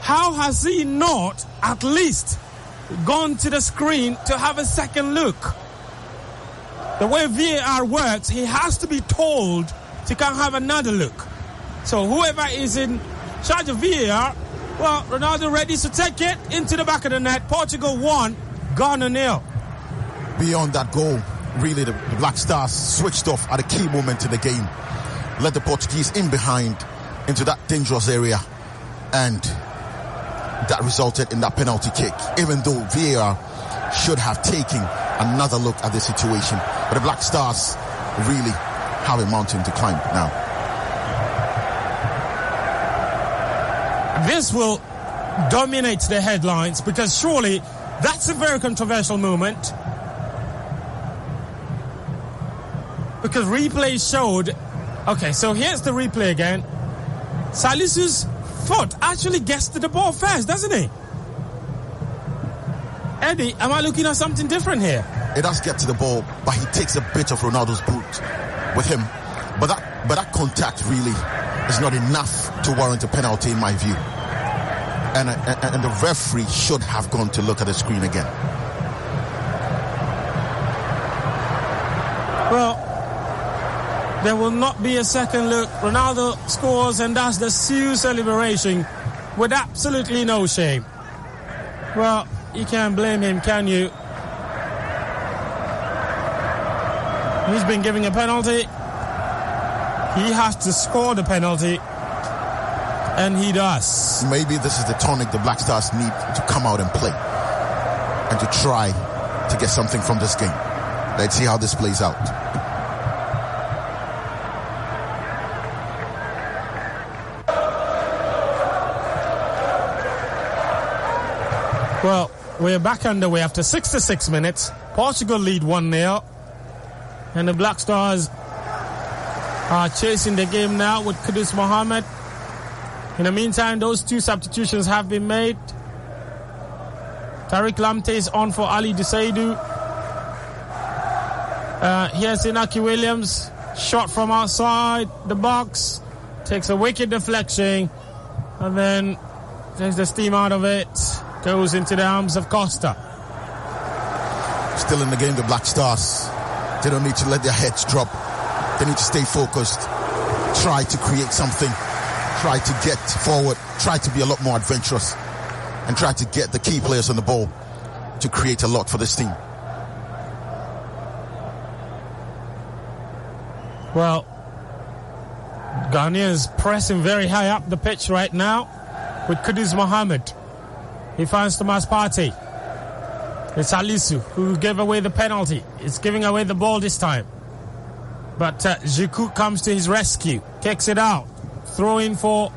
How has he not at least gone to the screen to have a second look? The way VAR works, he has to be told to come have another look. So whoever is in charge of VAR, well, Ronaldo ready to take it into the back of the net. Portugal 1, Ghana 0. Beyond that goal, really the Black Stars switched off at a key moment in the game. Let the Portuguese in behind into that dangerous area, and that resulted in that penalty kick, even though VAR should have taken another look at the situation. But the Black Stars really have a mountain to climb now. This will dominate the headlines because surely that's a very controversial moment. Because replay showed... Okay, so here's the replay again. Salisu's foot actually gets to the ball first, doesn't he? Eddie, am I looking at something different here? It does get to the ball, but he takes a bit of Ronaldo's boot with him. But that contact really is not enough to warrant a penalty in my view. And the referee should have gone to look at the screen again. Well, there will not be a second look. Ronaldo scores, and that's the Sioux celebration with absolutely no shame. Well, you can't blame him, can you? He's been giving a penalty. He has to score the penalty, and he does. Maybe this is the tonic the Black Stars need to come out and play and to try to get something from this game. Let's see how this plays out. Well, we're back underway after 66 minutes. Portugal lead 1-0. And the Black Stars are chasing the game now with Kudus Mohammed. In the meantime, those two substitutions have been made. Tariq Lamptey is on for Ali Desaidu. Here's Inaki Williams. Shot from outside the box. Takes a wicked deflection. And then takes the steam out of it. Goes into the arms of Costa. Still in the game, the Black Stars. They don't need to let their heads drop. They need to stay focused. Try to create something. Try to get forward. Try to be a lot more adventurous. And try to get the key players on the ball to create a lot for this team. Well, Ghanaians pressing very high up the pitch right now with Kudus Mohammed. He finds Thomas Partey. It's Alisu who gave away the penalty. It's giving away the ball this time. But Jiku comes to his rescue. Kicks it out. Throw in for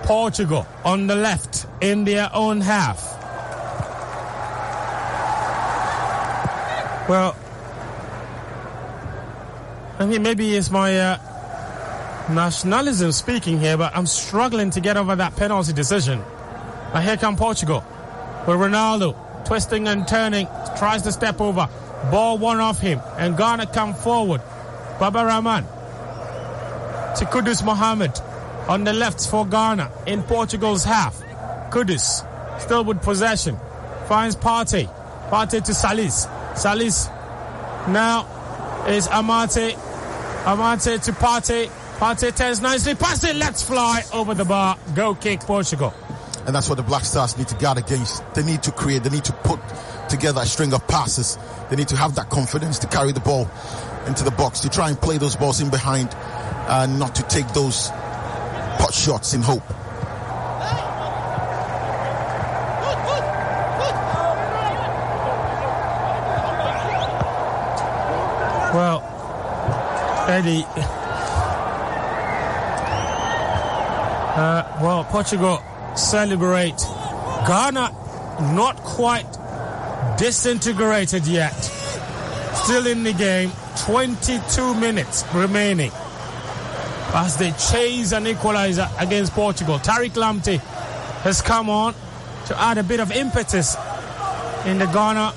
Portugal on the left in their own half. Well, I mean, maybe it's my nationalism speaking here, but I'm struggling to get over that penalty decision. Now here come Portugal with Ronaldo twisting and turning, tries to step over. Ball one off him, and Ghana come forward. Baba Rahman to Kudus Mohammed on the left for Ghana in Portugal's half. Kudus still with possession, finds Partey. Partey to Salis. Salis now is Amate. Amate to Partey. Partey turns nicely past it. Let's fly over the bar. Go kick Portugal. And that's what the Black Stars need to guard against. They need to create. They need to put together a string of passes. They need to have that confidence to carry the ball into the box, to try and play those balls in behind and not to take those pot shots in hope. Well, Eddie, Portugal celebrate. Ghana not quite disintegrated yet. Still in the game. 22 minutes remaining as they chase an equalizer against Portugal. Tariq Lamptey has come on to add a bit of impetus in the Ghana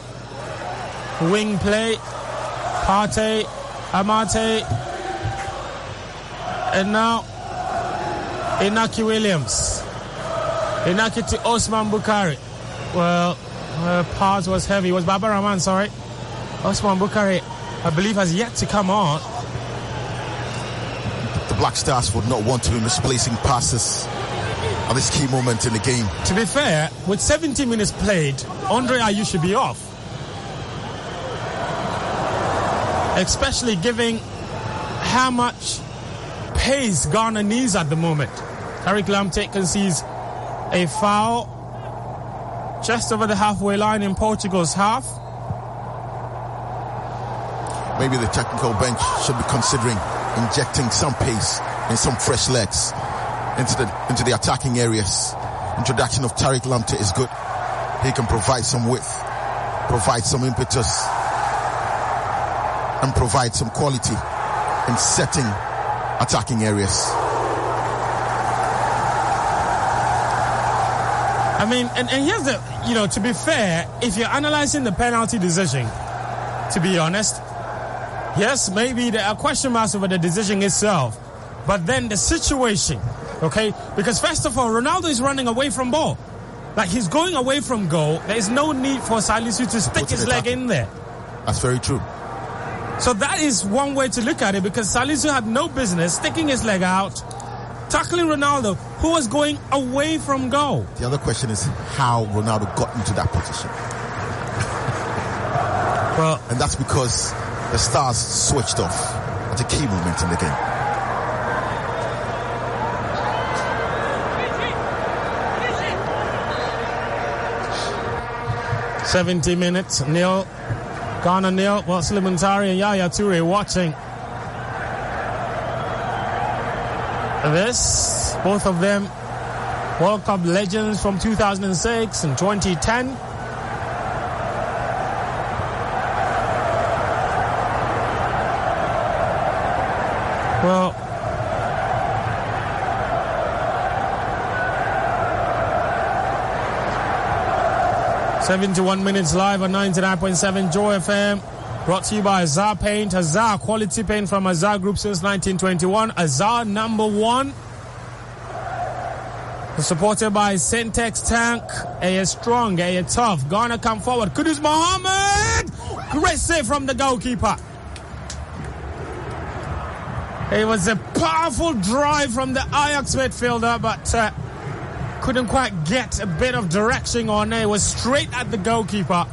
wing play. Partey, Amate, and now Inaki Williams. Inaki to Osman Bukhari. Well, pass was heavy. It was Baba Rahman, sorry. Osman Bukhari, I believe, has yet to come on. The Black Stars would not want to be misplacing passes at this key moment in the game. To be fair, with 70 minutes played, Andre Ayew should be off. Especially given how much pace Ghana needs at the moment. Tariq Lamptey concedes a foul just over the halfway line in Portugal's half. Maybe the technical bench should be considering injecting some pace and some fresh legs into the attacking areas. Introduction of Tariq Lamptey is good. He can provide some width, provide some impetus, and provide some quality in setting attacking areas. I mean, and here's the, to be fair, if you're analyzing the penalty decision, to be honest, yes, maybe there are question marks over the decision itself, but then the situation, okay? Because first of all, Ronaldo is running away from ball. Like, he's going away from goal. There is no need for Salisu to stick his leg in there. That's very true. So that is one way to look at it, because Salisu had no business sticking his leg out, tackling Ronaldo, who was going away from goal. The other question is how Ronaldo got into that position. Well, and that's because the Stars switched off at a key moment in the game. $70 minutes, nil. Ghana nil. Well, Slimantari and Yaya Toure watching this. Both of them World Cup legends from 2006 and 2010. Well, "71 minutes live on 99.7 Joy FM. Brought to you by Azar Paint. Azar, quality paint from Azar Group since 1921. Azar #1. Supported by Syntex Tank. A strong, a tough. Ghana come forward. Kudus Mohammed. Great save from the goalkeeper. It was a powerful drive from the Ajax midfielder, but couldn't quite get a bit of direction on it. It was straight at the goalkeeper,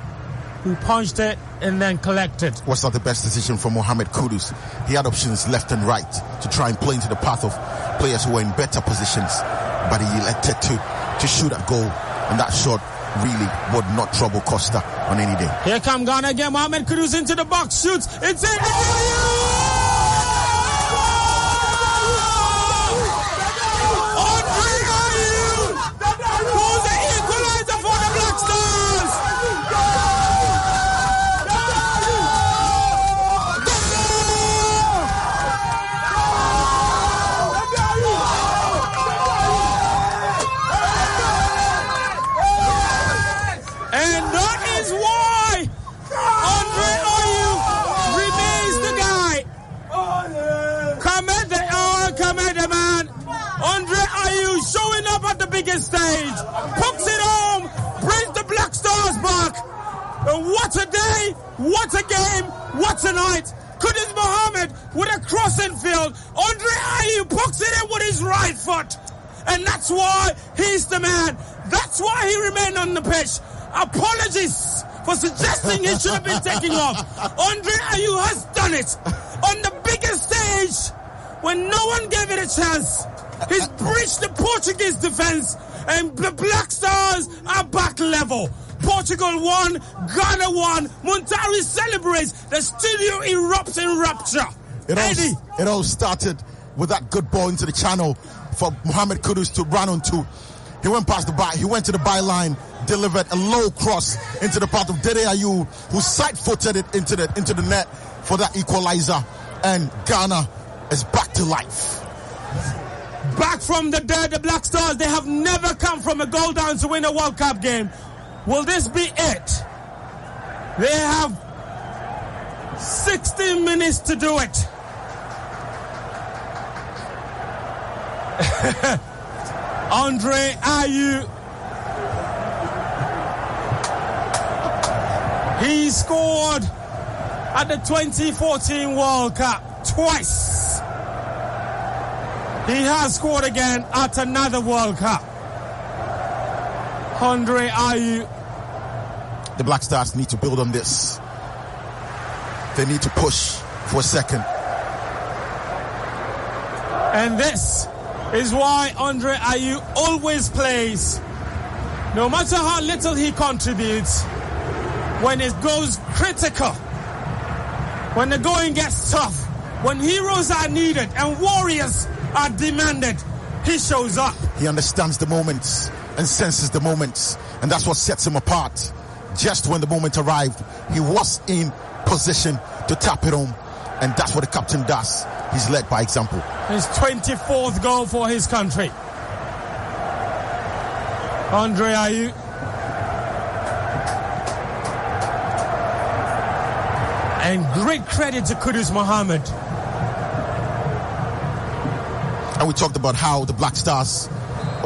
who punched it and then collected. Was not the best decision for Mohamed Kudus. He had options left and right to try and play into the path of players who were in better positions, but he elected to shoot at goal, and that shot really would not trouble Costa on any day. Here come Ghana again. Mohamed Kudus into the box, shoots. It's in. Stage, puts it home, brings the Black Stars back. What a day, what a game, what a night. Kudus Mohammed with a crossing field. Andre Ayew puts it in with his right foot. And that's why he's the man. That's why he remained on the pitch. Apologies for suggesting he should have been taking off. Andre Ayew has done it on the biggest stage when no one gave it a chance. He's breached the Portuguese defense, and the Black Stars are back level. Portugal won, Ghana won. Montari celebrates. The studio erupts in rapture. It all started with that good ball into the channel for Mohamed Kudus to run onto. He went past the by. He went to the byline, delivered a low cross into the path of Dede Ayew, who side-footed it into the net for that equalizer, and Ghana is back to life. Back from the dead, the Black Stars, they have never come from a goal down to win a World Cup game. Will this be it? They have 60 minutes to do it. Andre Ayew. He scored at the 2014 World Cup twice. He has scored again at another World Cup. Andre Ayew. The Black Stars need to build on this. They need to push for a second. And this is why Andre Ayew always plays. No matter how little he contributes, when it goes critical, when the going gets tough, when heroes are needed and warriors are demanded, he shows up. He understands the moments and senses the moments, and that's what sets him apart. Just when the moment arrived, he was in position to tap it home, and that's what the captain does. He's led by example. His 24th goal for his country. Andre Ayew. And great credit to Kudus Mohammed. And we talked about how the Black Stars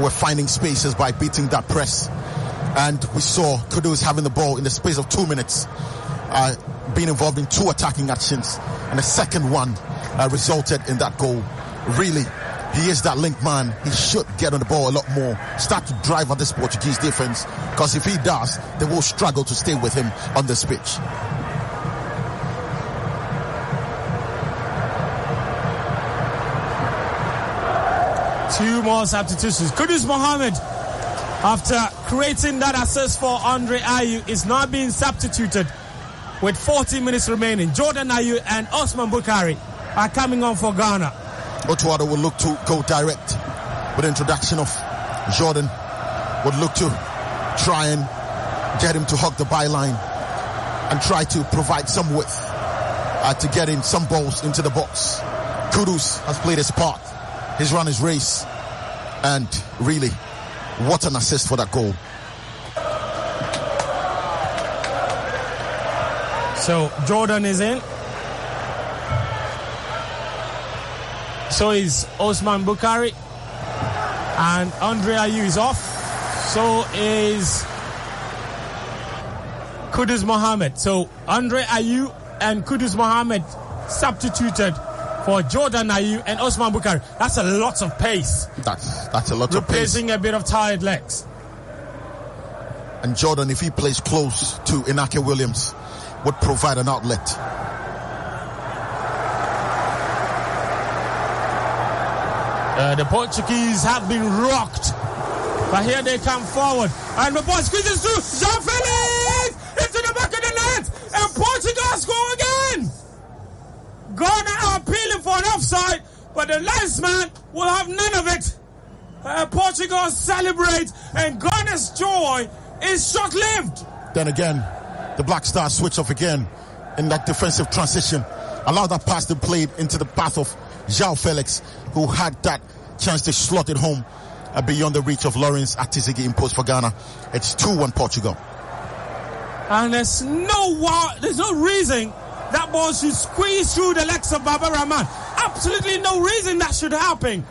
were finding spaces by beating that press. And we saw Kudus having the ball in the space of 2 minutes, being involved in 2 attacking actions. And the second one resulted in that goal. Really, he is that link man. He should get on the ball a lot more, start to drive at this Portuguese defense, because if he does, they will struggle to stay with him on this pitch. Two more substitutions. Kudus Mohammed, after creating that assist for Andre Ayew, is now being substituted with 40 minutes remaining. Jordan Ayew and Osman Bukari are coming on for Ghana. Otuado will look to go direct with the introduction of Jordan would look to try and get him to hug the byline and try to provide some width to get in some balls into the box. Kudus has played his part. He's run his race. And really, what an assist for that goal. So Jordan is in. So is Osman Bukhari. And Andre Ayew is off. So is Kudus Mohammed. So Andre Ayew and Kudus Mohammed substituted for Jordan Ayew and Osman Bukhari. That's a lot of pace. That's a lot of pace. Replacing a bit of tired legs. And Jordan, if he plays close to Inaki Williams, would provide an outlet. The Portuguese have been rocked. But here they come forward. And the ball squeezes through. João Felix into the back of the net. And Portugal score again. Ghana are appealing for an offside, but the linesman will have none of it. Portugal celebrate, and Ghana's joy is short-lived. Then again, the Black Stars switch off again in that defensive transition. Allow that pass to play into the path of João Felix, who had that chance to slot it home beyond the reach of Lawrence Atizigi in post for Ghana. It's 2-1 Portugal. And there's no reason that ball should squeeze through the legs of Baba Rahman. Absolutely no reason that should happen.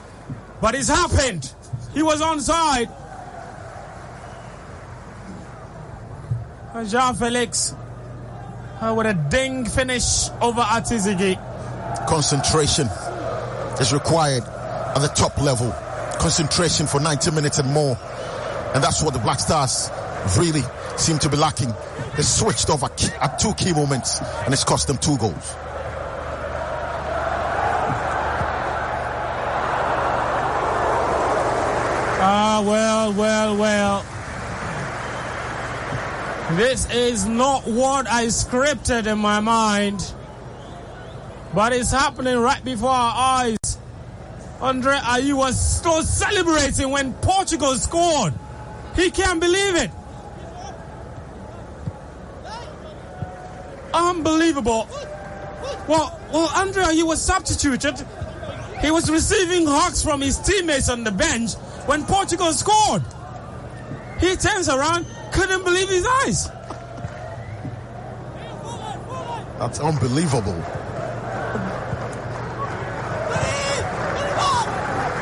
But it's happened. He was onside. João Felix with a ding finish over Atizigi. Concentration is required at the top level. Concentration for 90 minutes and more. And that's what the Black Stars really seem to be lacking. They switched off at two key moments, and it's cost them 2 goals. Well. This is not what I scripted in my mind, but it's happening right before our eyes. Andre Ayew was still celebrating when Portugal scored. He can't believe it. Unbelievable. Well, Andre Ayew was substituted. He was receiving hugs from his teammates on the bench when Portugal scored. He turns around, couldn't believe his eyes. That's unbelievable.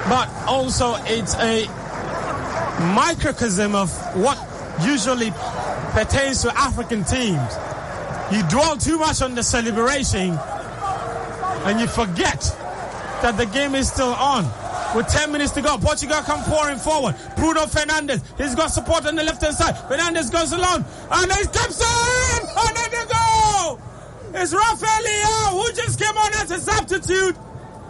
But also it's a microcosm of what usually pertains to African teams. You dwell too much on the celebration and you forget that the game is still on. With 10 minutes to go, Portugal come pouring forward. Bruno Fernandes, he's got support on the left-hand side. Fernandes goes alone, and he steps in, and then they go. It's Rafael Leao, who just came on as a substitute,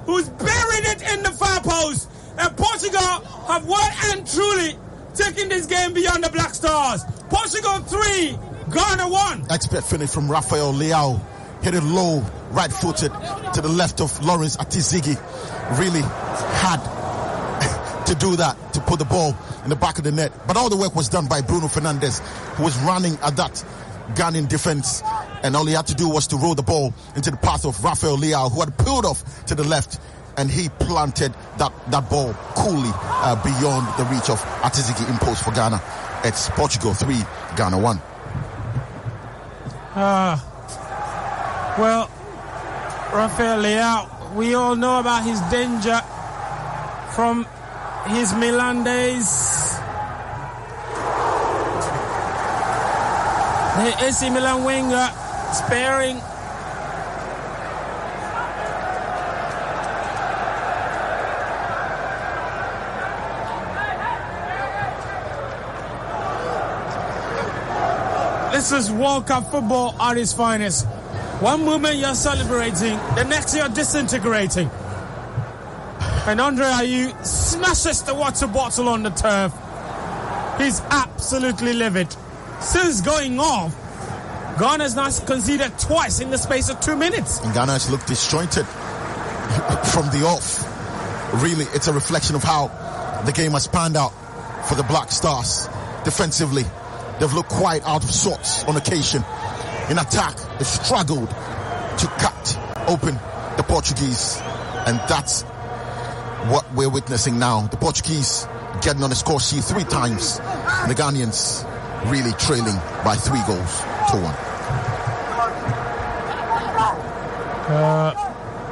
who's buried it in the far post. And Portugal have well and truly taken this game beyond the Black Stars. Portugal 3, Ghana 1. Expert finish from Rafael Leao. Hit it low, right-footed to the left of Lawrence Atizigi. Really had to do that, to put the ball in the back of the net. But all the work was done by Bruno Fernandes, who was running at that Ghanaian defense. And all he had to do was to roll the ball into the path of Rafael Leao, who had pulled off to the left. And he planted that ball coolly beyond the reach of Atizigi in post for Ghana. It's Portugal 3, Ghana 1. Well, Rafael Leao, we all know about his danger from his Milan days. The AC Milan winger sparing. This is World Cup football at its finest. One moment you're celebrating, the next you're disintegrating. And Andre Ayew smashes the water bottle on the turf. He's absolutely livid. Since going off, Ghana's now conceded twice in the space of 2 minutes. And Ghana has looked disjointed from the off. Really, it's a reflection of how the game has panned out for the Black Stars. Defensively, they've looked quite out of sorts on occasion. In attack, they've struggled to cut open the Portuguese, and that's what we're witnessing now. The Portuguese getting on the score sheet 3 times, and the Ghanaians really trailing by 3 goals to 1.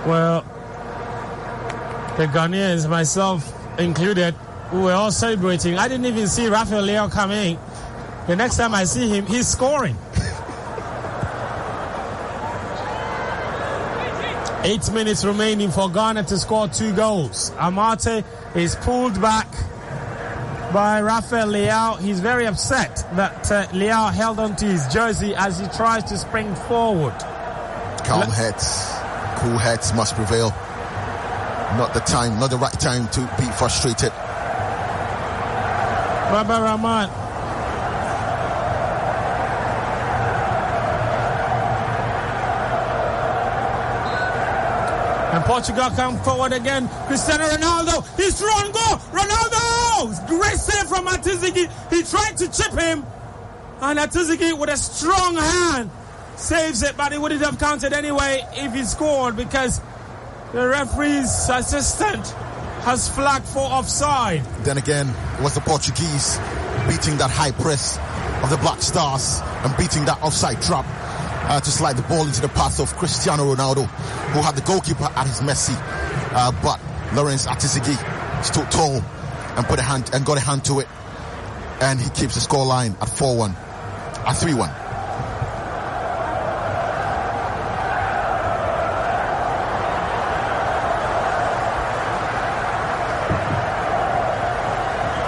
Well, the Ghanaians, myself included, we were all celebrating. I didn't even see Rafael Leao coming. The next time I see him, he's scoring. 8 minutes remaining for Ghana to score 2 goals. Amate is pulled back by Rafael Leao. He's very upset that Leao held onto his jersey as he tries to spring forward. Calm heads, cool heads must prevail. Not the right time to be frustrated. Baba Rahman. And Portugal come forward again. Cristiano Ronaldo. He's through on goal. Ronaldo! Great save from Atizigi. He tried to chip him. And Atizigi with a strong hand saves it, but it wouldn't have counted anyway if he scored because the referee's assistant has flagged for offside. Then again, it was the Portuguese beating that high press of the Black Stars and beating that offside trap to slide the ball into the path of Cristiano Ronaldo, who had the goalkeeper at his mercy. But Lawrence Atizigi stood tall and got a hand to it, and he keeps the scoreline at 4-1, at 3-1.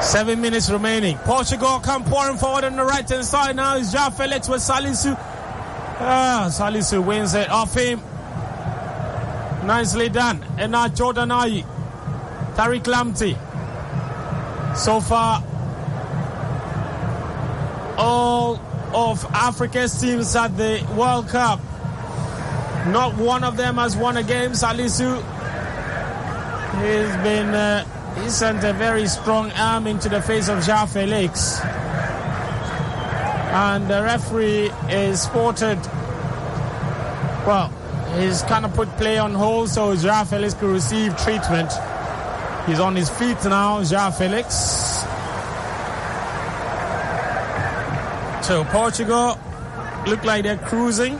Seven minutes remaining. Portugal come pouring forward on the right hand side now. It's João Felix with Salisu. Salisu wins it off him. Nicely done. And now Jordan Ayew, Tariq Lamptey. So far, all of Africa's teams at the World Cup, not one of them has won a game. Salisu has been he sent a very strong arm into the face of João Felix, and the referee is spotted. Well, he's kind of put play on hold so João Felix could receive treatment. He's on his feet now, João Felix. So Portugal look like they're cruising.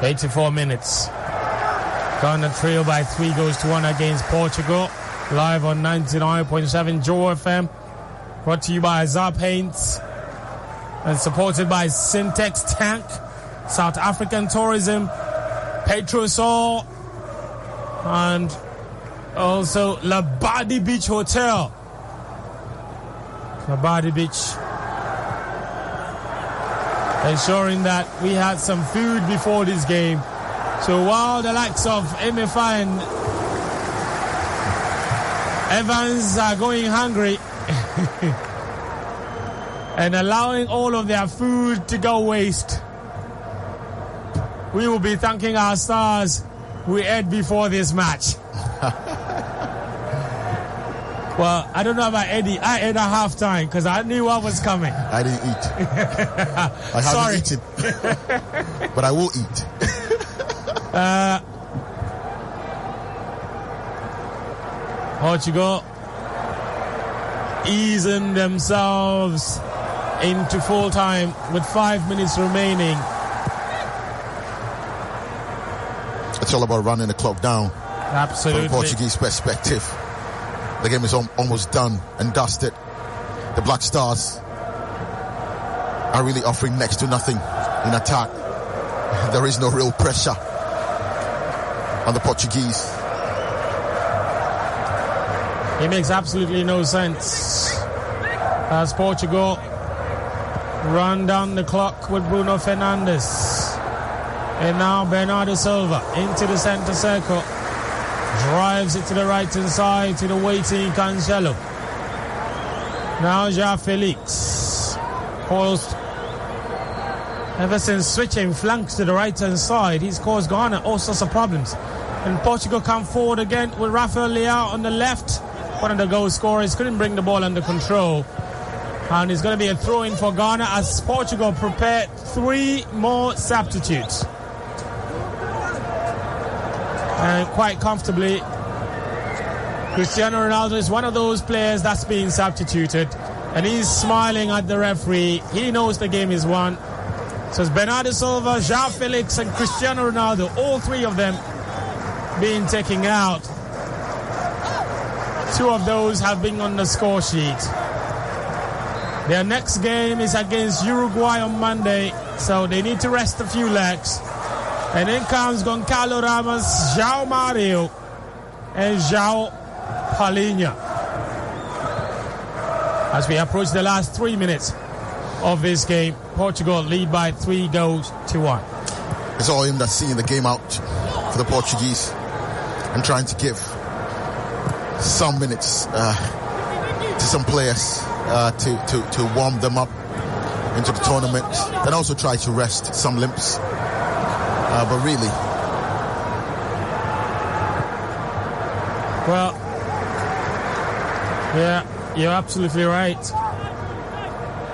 ...84 minutes. Ghana trail by 3-1 against Portugal. Live on 99.7 Joe FM. Brought to you by Azar Paints. And supported by Syntex Tank, South African Tourism, Petrosol, and also Labadi Beach Hotel. Labadi Beach. Ensuring that we had some food before this game. So while the likes of Emefa and Evans are going hungry and allowing all of their food to go waste, we will be thanking our stars we ate before this match. Well, I don't know about Eddie. I ate at halftime because I knew what was coming. I didn't eat. I haven't eaten. But I will eat. Portugal easing themselves into full time with 5 minutes remaining. It's all about running the clock down. Absolutely. From a Portuguese perspective. The game is almost done and dusted. The Black Stars are really offering next to nothing in attack. There is no real pressure on the Portuguese. It makes absolutely no sense as Portugal run down the clock with Bruno Fernandes. And now Bernardo Silva into the center circle. Drives it to the right-hand side to the waiting Cancelo. Now João Felix. Caused, ever since switching flanks to the right-hand side, he's caused Ghana all sorts of problems. And Portugal come forward again with Rafael Leao on the left. One of the goal scorers couldn't bring the ball under control. And it's going to be a throw-in for Ghana as Portugal prepare 3 more substitutes. And quite comfortably, Cristiano Ronaldo is one of those players that's being substituted. And he's smiling at the referee. He knows the game is won. So it's Bernardo Silva, João Felix and Cristiano Ronaldo, all 3 of them being taken out. 2 of those have been on the score sheet. Their next game is against Uruguay on Monday, so they need to rest a few legs. And in comes Goncalo Ramos, João Mario, and João Palhinha. As we approach the last 3 minutes of this game, Portugal lead by 3-1. It's all him that's seeing the game out for the Portuguese and trying to give some minutes to some players to warm them up into the tournament, and also try to rest some limbs. But really, well, yeah, you're absolutely right.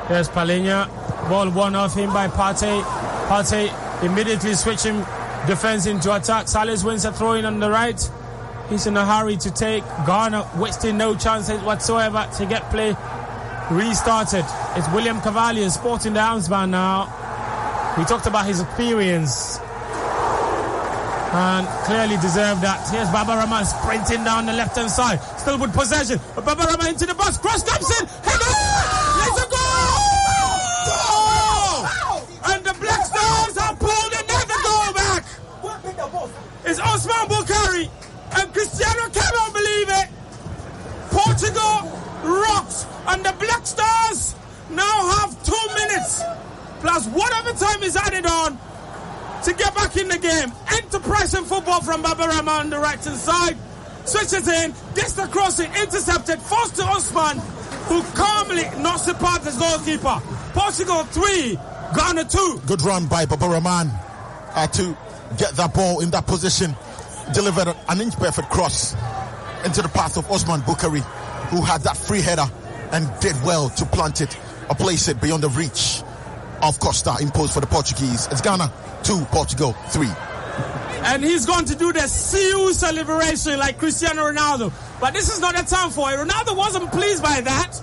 There's Palhinha, ball won off him by Partey. Partey immediately switching defense into attack. Salas wins a throw in on the right. He's in a hurry to take. Ghana wasting no chances whatsoever to get play restarted. It's William Cavalier sporting the armband now. We talked about his experience and clearly deserved that. Here's Baba Rahman sprinting down the left-hand side. Still with possession. But Baba Rahman into the box. Cross comes in. Head on! Let's go! And the Black Stars have pulled another goal back. It's Osman Bukhari. And Cristiano cannot believe it. Portugal rocks. And the Black Stars now have 2 minutes. Plus whatever time is added on to get back in the game. Enterprising football from Baba Rahman on the right-hand side. Switches in, gets the crossing, intercepted, forced to Osman, who calmly knocks it past his goalkeeper. Portugal 3, Ghana 2. Good run by Baba Rahman to get that ball in that position. Delivered an inch-perfect cross into the path of Osman Bukhari, who had that free header and did well to plant it or place it beyond the reach of Costa, imposed for the Portuguese. It's Ghana 2, Portugal 3. And he's going to do the seal celebration like Cristiano Ronaldo. But this is not the time for it. Ronaldo wasn't pleased by that.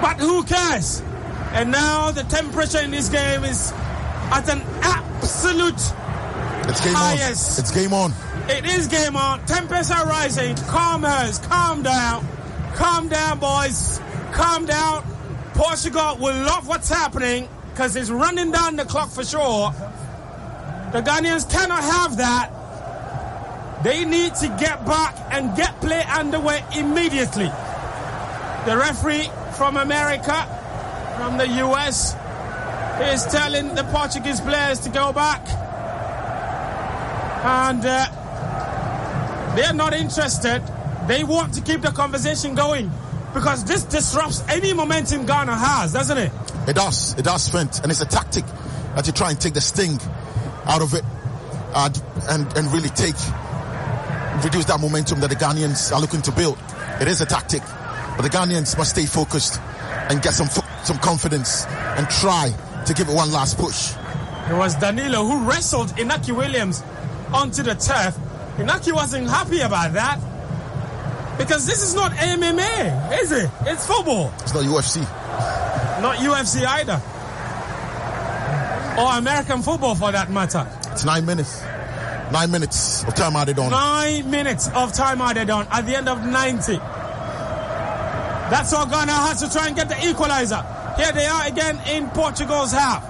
But who cares? And now the temperature in this game is at an absolute highest. It's game on. It is game on. Temperatures are rising. Calm down. Calm down, boys. Calm down. Portugal will love what's happening because it's running down the clock for sure. The Ghanaians cannot have that. They need to get back and get play underway immediately. The referee from America, from the US, is telling the Portuguese players to go back. And they're not interested. They want to keep the conversation going because this disrupts any momentum Ghana has, doesn't it? It does, Fent. And it's a tactic to try and take the sting out of it and really reduce that momentum that the Ghanaians are looking to build. It is a tactic, but the Ghanaians must stay focused and get some confidence and try to give it one last push. It was Danilo who wrestled Inaki Williams onto the turf. Inaki wasn't happy about that because this is not MMA, is it? It's football. It's not UFC. Not UFC either. Or American football for that matter. It's 9 minutes. 9 minutes of time added on. 9 minutes of time added on at the end of 90. That's all Ghana has to try and get the equalizer. Here they are again in Portugal's half.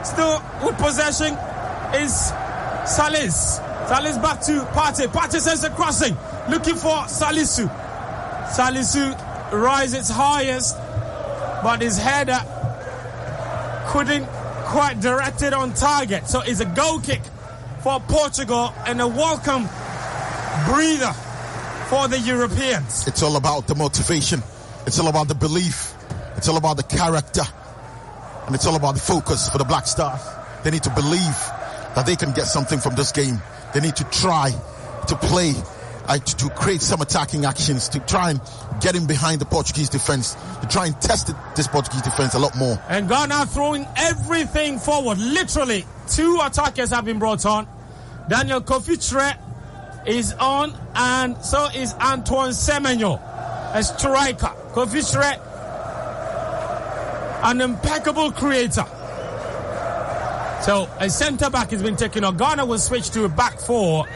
Still with possession is Salis. Salis back to Partey. Partey sends the crossing. Looking for Salisu. Salisu rises highest, but his header couldn't quite direct it on target. So it's a goal kick for Portugal and a welcome breather for the Europeans. It's all about the motivation. It's all about the belief. It's all about the character. And it's all about the focus for the Black Stars. They need to believe that they can get something from this game. They need to try to play, to create some attacking actions, to try and get in behind the Portuguese defense, to try and test this Portuguese defense a lot more. And Ghana throwing everything forward. Literally, 2 attackers have been brought on. Daniel Kofi-Tre is on, and so is Antoine Semenyo, a striker. Kofi-Tre, an impeccable creator. So a centre back has been taken on. Ghana will switch to a back 4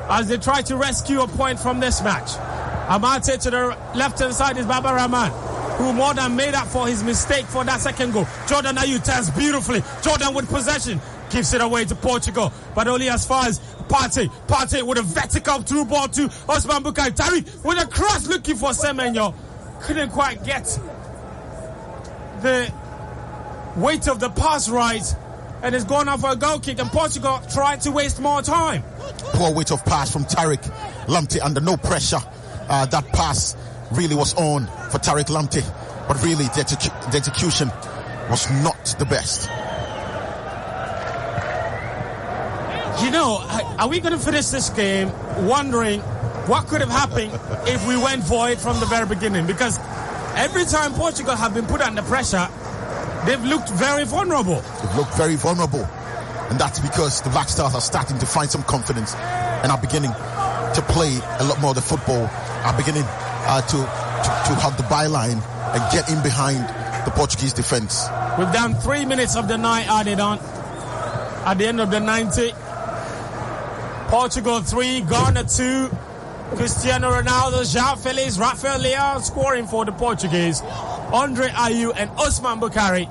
as they try to rescue a point from this match. Amate to the left-hand side is Baba Rahman, who more than made up for his mistake for that second goal. Jordan Ayew turns beautifully. Jordan with possession, gives it away to Portugal, but only as far as Partey. Partey with a vertical through ball to Osman Bukai. Tariq with a cross looking for Semenyo. Couldn't quite get the weight of the pass right, and it's gone out for a goal kick, and Portugal tried to waste more time. Poor weight of pass from Tariq Lamptey under no pressure. That pass really was on for Tariq Lamptey, but really the execution was not the best. You know, are we going to finish this game wondering what could have happened if we went for it from the very beginning? Because every time Portugal have been put under pressure, they've looked very vulnerable. They've looked very vulnerable. And that's because the Black Stars are starting to find some confidence and are beginning to play a lot more of the football, are beginning to have the byline and get in behind the Portuguese defense. We've done 3 minutes of the night added on. At the end of the 90, Portugal 3, Ghana 2. Cristiano Ronaldo, João Felix, Rafael Leão scoring for the Portuguese. Andre Ayew and Osman Bukhari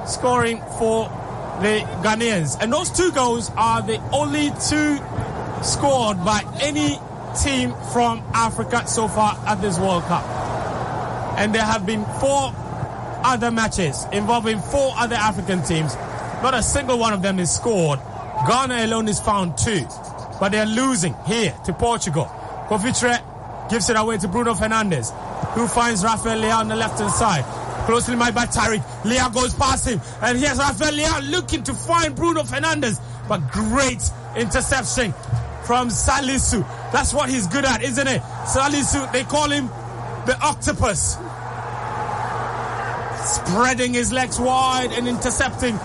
scoring for the Ghanaians. And those 2 goals are the only 2 scored by any team from Africa so far at this World Cup. And there have been 4 other matches involving 4 other African teams. Not a single one of them is scored. Ghana alone is found 2. But they're losing here to Portugal. Kofi-Tre gives it away to Bruno Fernandes, who finds Rafael Leão on the left-hand side. Closely made by Tariq. Leão goes past him. And here's Rafael Leão looking to find Bruno Fernandes. But great interception from Salisu. That's what he's good at, isn't it? Salisu, they call him the octopus. Spreading his legs wide and intercepting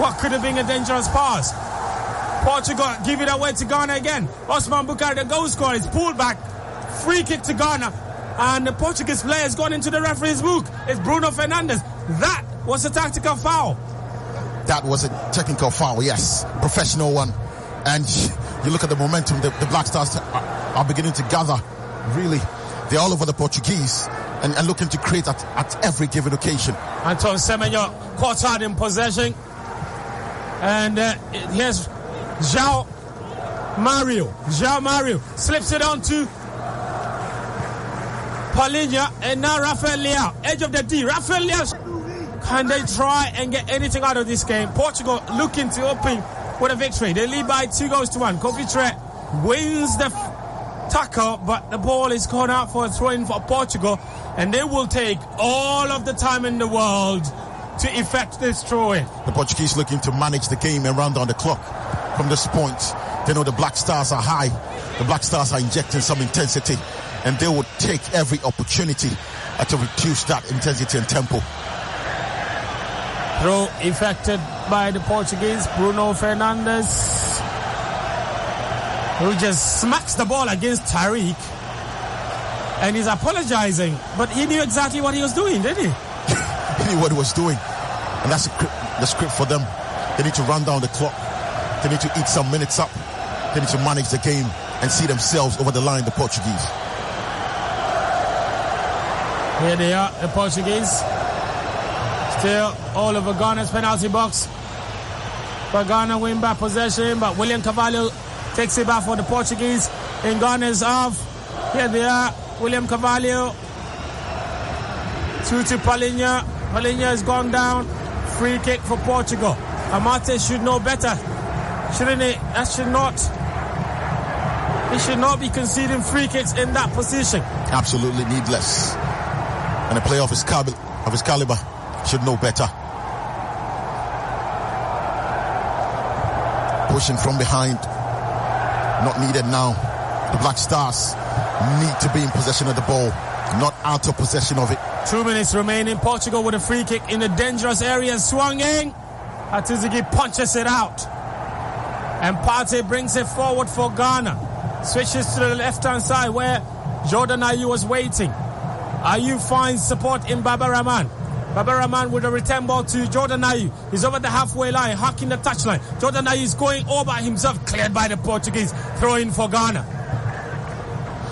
what could have been a dangerous pass. Portugal give it away to Ghana again. Osman Bukhari, the goal scorer, is pulled back. Free kick to Ghana. And the Portuguese player has gone into the referee's book. It's Bruno Fernandes. That was a tactical foul. That was a technical foul, yes. Professional one. And you look at the momentum, the Black Stars are beginning to gather. Really, they're all over the Portuguese and looking to create at every given occasion. Antoine Semenyo caught out in possession. And here's João Mario slips it on to Paulinho, and now Rafael Leão, edge of the D. Rafael Leão, can they try and get anything out of this game? Portugal looking to open with a victory. They lead by 2-1. Kofi-Tre wins the tackle, but the ball is called out for a throw-in for Portugal, and they will take all of the time in the world to effect this throw-in. The Portuguese looking to manage the game and run down the clock. From this point, they know the Black Stars are high. The Black Stars are injecting some intensity, and they will take every opportunity to reduce that intensity and tempo. Throw effected by the Portuguese. Bruno Fernandes, who just smacks the ball against Tariq, and he's apologizing, but he knew exactly what he was doing, didn't he? He knew what he was doing, and that's the script for them. They need to run down the clock. They need to eat some minutes up. They need to manage the game and see themselves over the line, the Portuguese. Here they are, the Portuguese. Still all over Ghana's penalty box. But Ghana win back possession, but William Carvalho takes it back for the Portuguese in Ghana's half. Here they are, William Carvalho. To Palinha. Palinha has gone down. Free kick for Portugal. Amate should know better. Shouldn't he? He should not be conceding free kicks in that position. Absolutely needless. And a player of his caliber should know better. Pushing from behind. Not needed now. The Black Stars need to be in possession of the ball, not out of possession of it. 2 minutes remaining. Portugal with a free kick in the dangerous area. Swung-in. Atizigi punches it out. And Partey brings it forward for Ghana. Switches to the left-hand side where Jordan Ayew was waiting. Ayew finds support in Baba Rahman. Baba Rahman with a return ball to Jordan Ayew. He's over the halfway line, hacking the touchline. Jordan Ayew is going all by himself, cleared by the Portuguese. Throw in for Ghana.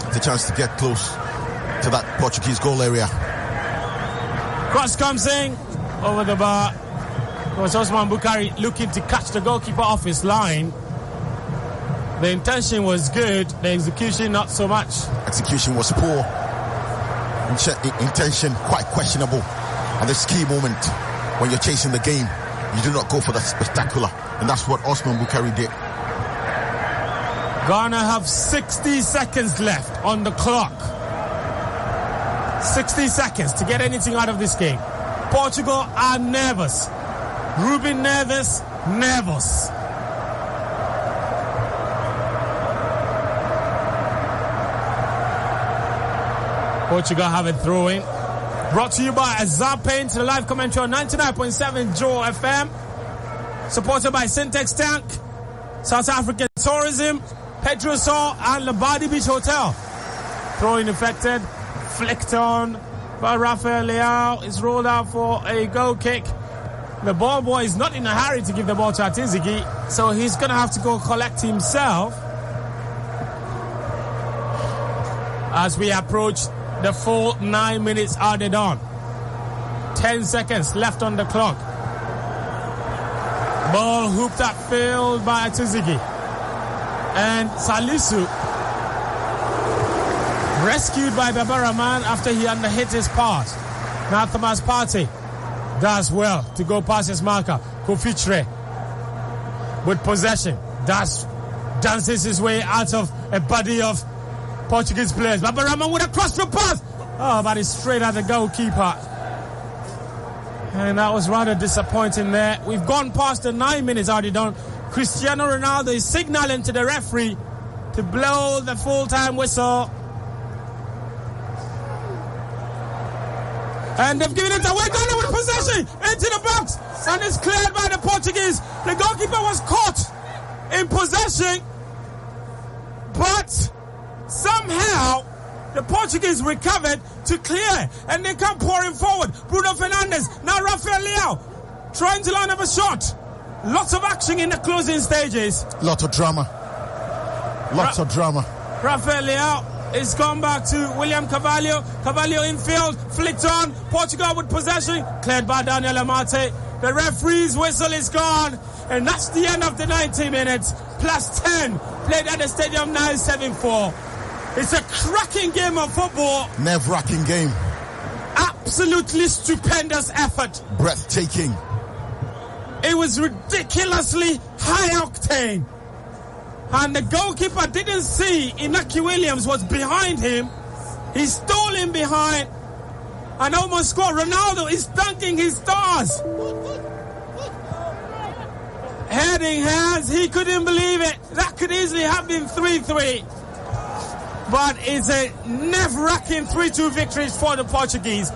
It's a chance to get close to that Portuguese goal area. Cross comes in over the bar. It was Osman Bukhari looking to catch the goalkeeper off his line. The intention was good, the execution not so much. Execution was poor. Intention quite questionable. At this key moment, when you're chasing the game, you do not go for the spectacular. And that's what Osman Bukhari did. Ghana have 60 seconds left on the clock. 60 seconds to get anything out of this game. Portugal are nervous. Ruben nervous. Portugal have it throw-in. Brought to you by Azar Paint, the live commentary on 99.7 Joe FM. Supported by Syntex Tank, South African Tourism, Petrosol, and Labadi Beach Hotel. Throw-in effected. Flicked on by Rafael Leao. It's rolled out for a goal kick. The ball boy is not in a hurry to give the ball to Atizigi, so he's going to have to go collect himself as we approach the full 9 minutes added on. 10 seconds left on the clock. Ball hooped upfield by Atizigi. And Salisu rescued by Baba Rahman after he underhit his pass. Now Thomas Partey does well to go past his marker. Kofitre with possession. Dances his way out of a body of Portuguese players. Baba Rahman with a cross-field pass. Oh, but it's straight at the goalkeeper. And that was rather disappointing there. We've gone past the 9 minutes already done. Cristiano Ronaldo is signaling to the referee to blow the full-time whistle. And they've given it away. Ghana with possession into the box. And it's cleared by the Portuguese. The goalkeeper was caught in possession. But somehow the Portuguese recovered to clear. And they come pouring forward. Bruno Fernandes. Now Rafael Leao trying to line up a shot. Lots of action in the closing stages. Lots of drama. Rafael Leao. It's gone back to William Carvalho. Carvalho infield, flicked on. Portugal with possession, cleared by Daniel Amate. The referee's whistle is gone, and that's the end of the 90 minutes. Plus 10, played at the Stadium 974. It's a cracking game of football. Nerve-wracking game. Absolutely stupendous effort. Breathtaking. It was ridiculously high octane. And the goalkeeper didn't see Inaki Williams was behind him. He stole him behind and almost scored. Ronaldo is thanking his stars. Heading hands, he couldn't believe it. That could easily have been 3-3. But it's a nerve-wracking 3-2 victory for the Portuguese.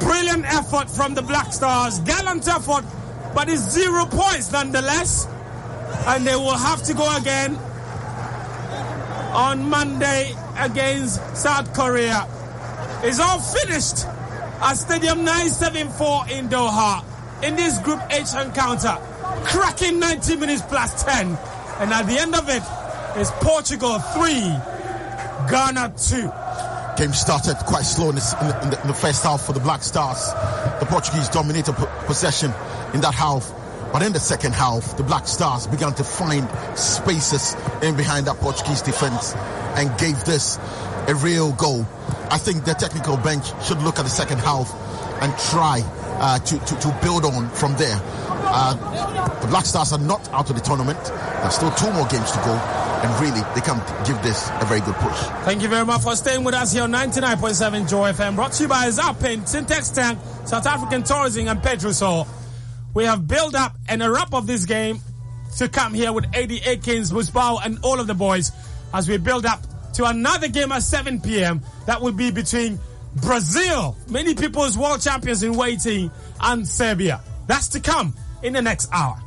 Brilliant effort from the Black Stars. Gallant effort, but it's 0 points nonetheless. And they will have to go again on Monday against South Korea. It's all finished at Stadium 974 in Doha in this Group H encounter. Cracking 90 minutes plus 10. And at the end of it is Portugal 3, Ghana 2. Game started quite slow in the first half for the Black Stars. The Portuguese dominated possession in that half. But in the second half, the Black Stars began to find spaces in behind that Portuguese defense and gave this a real goal. I think the technical bench should look at the second half and try to build on from there. The Black Stars are not out of the tournament. There's still 2 more games to go, and really they can give this a very good push. Thank you very much for staying with us here on 99.7 Joy FM, brought to you by ZAR Paint, Syntex Tank, South African Tourism and Petrosol. We have built up and a wrap of this game to come here with Eddie Akins, Busbao and all of the boys as we build up to another game at 7 p.m. that will be between Brazil, many people's world champions in waiting, and Serbia. That's to come in the next hour.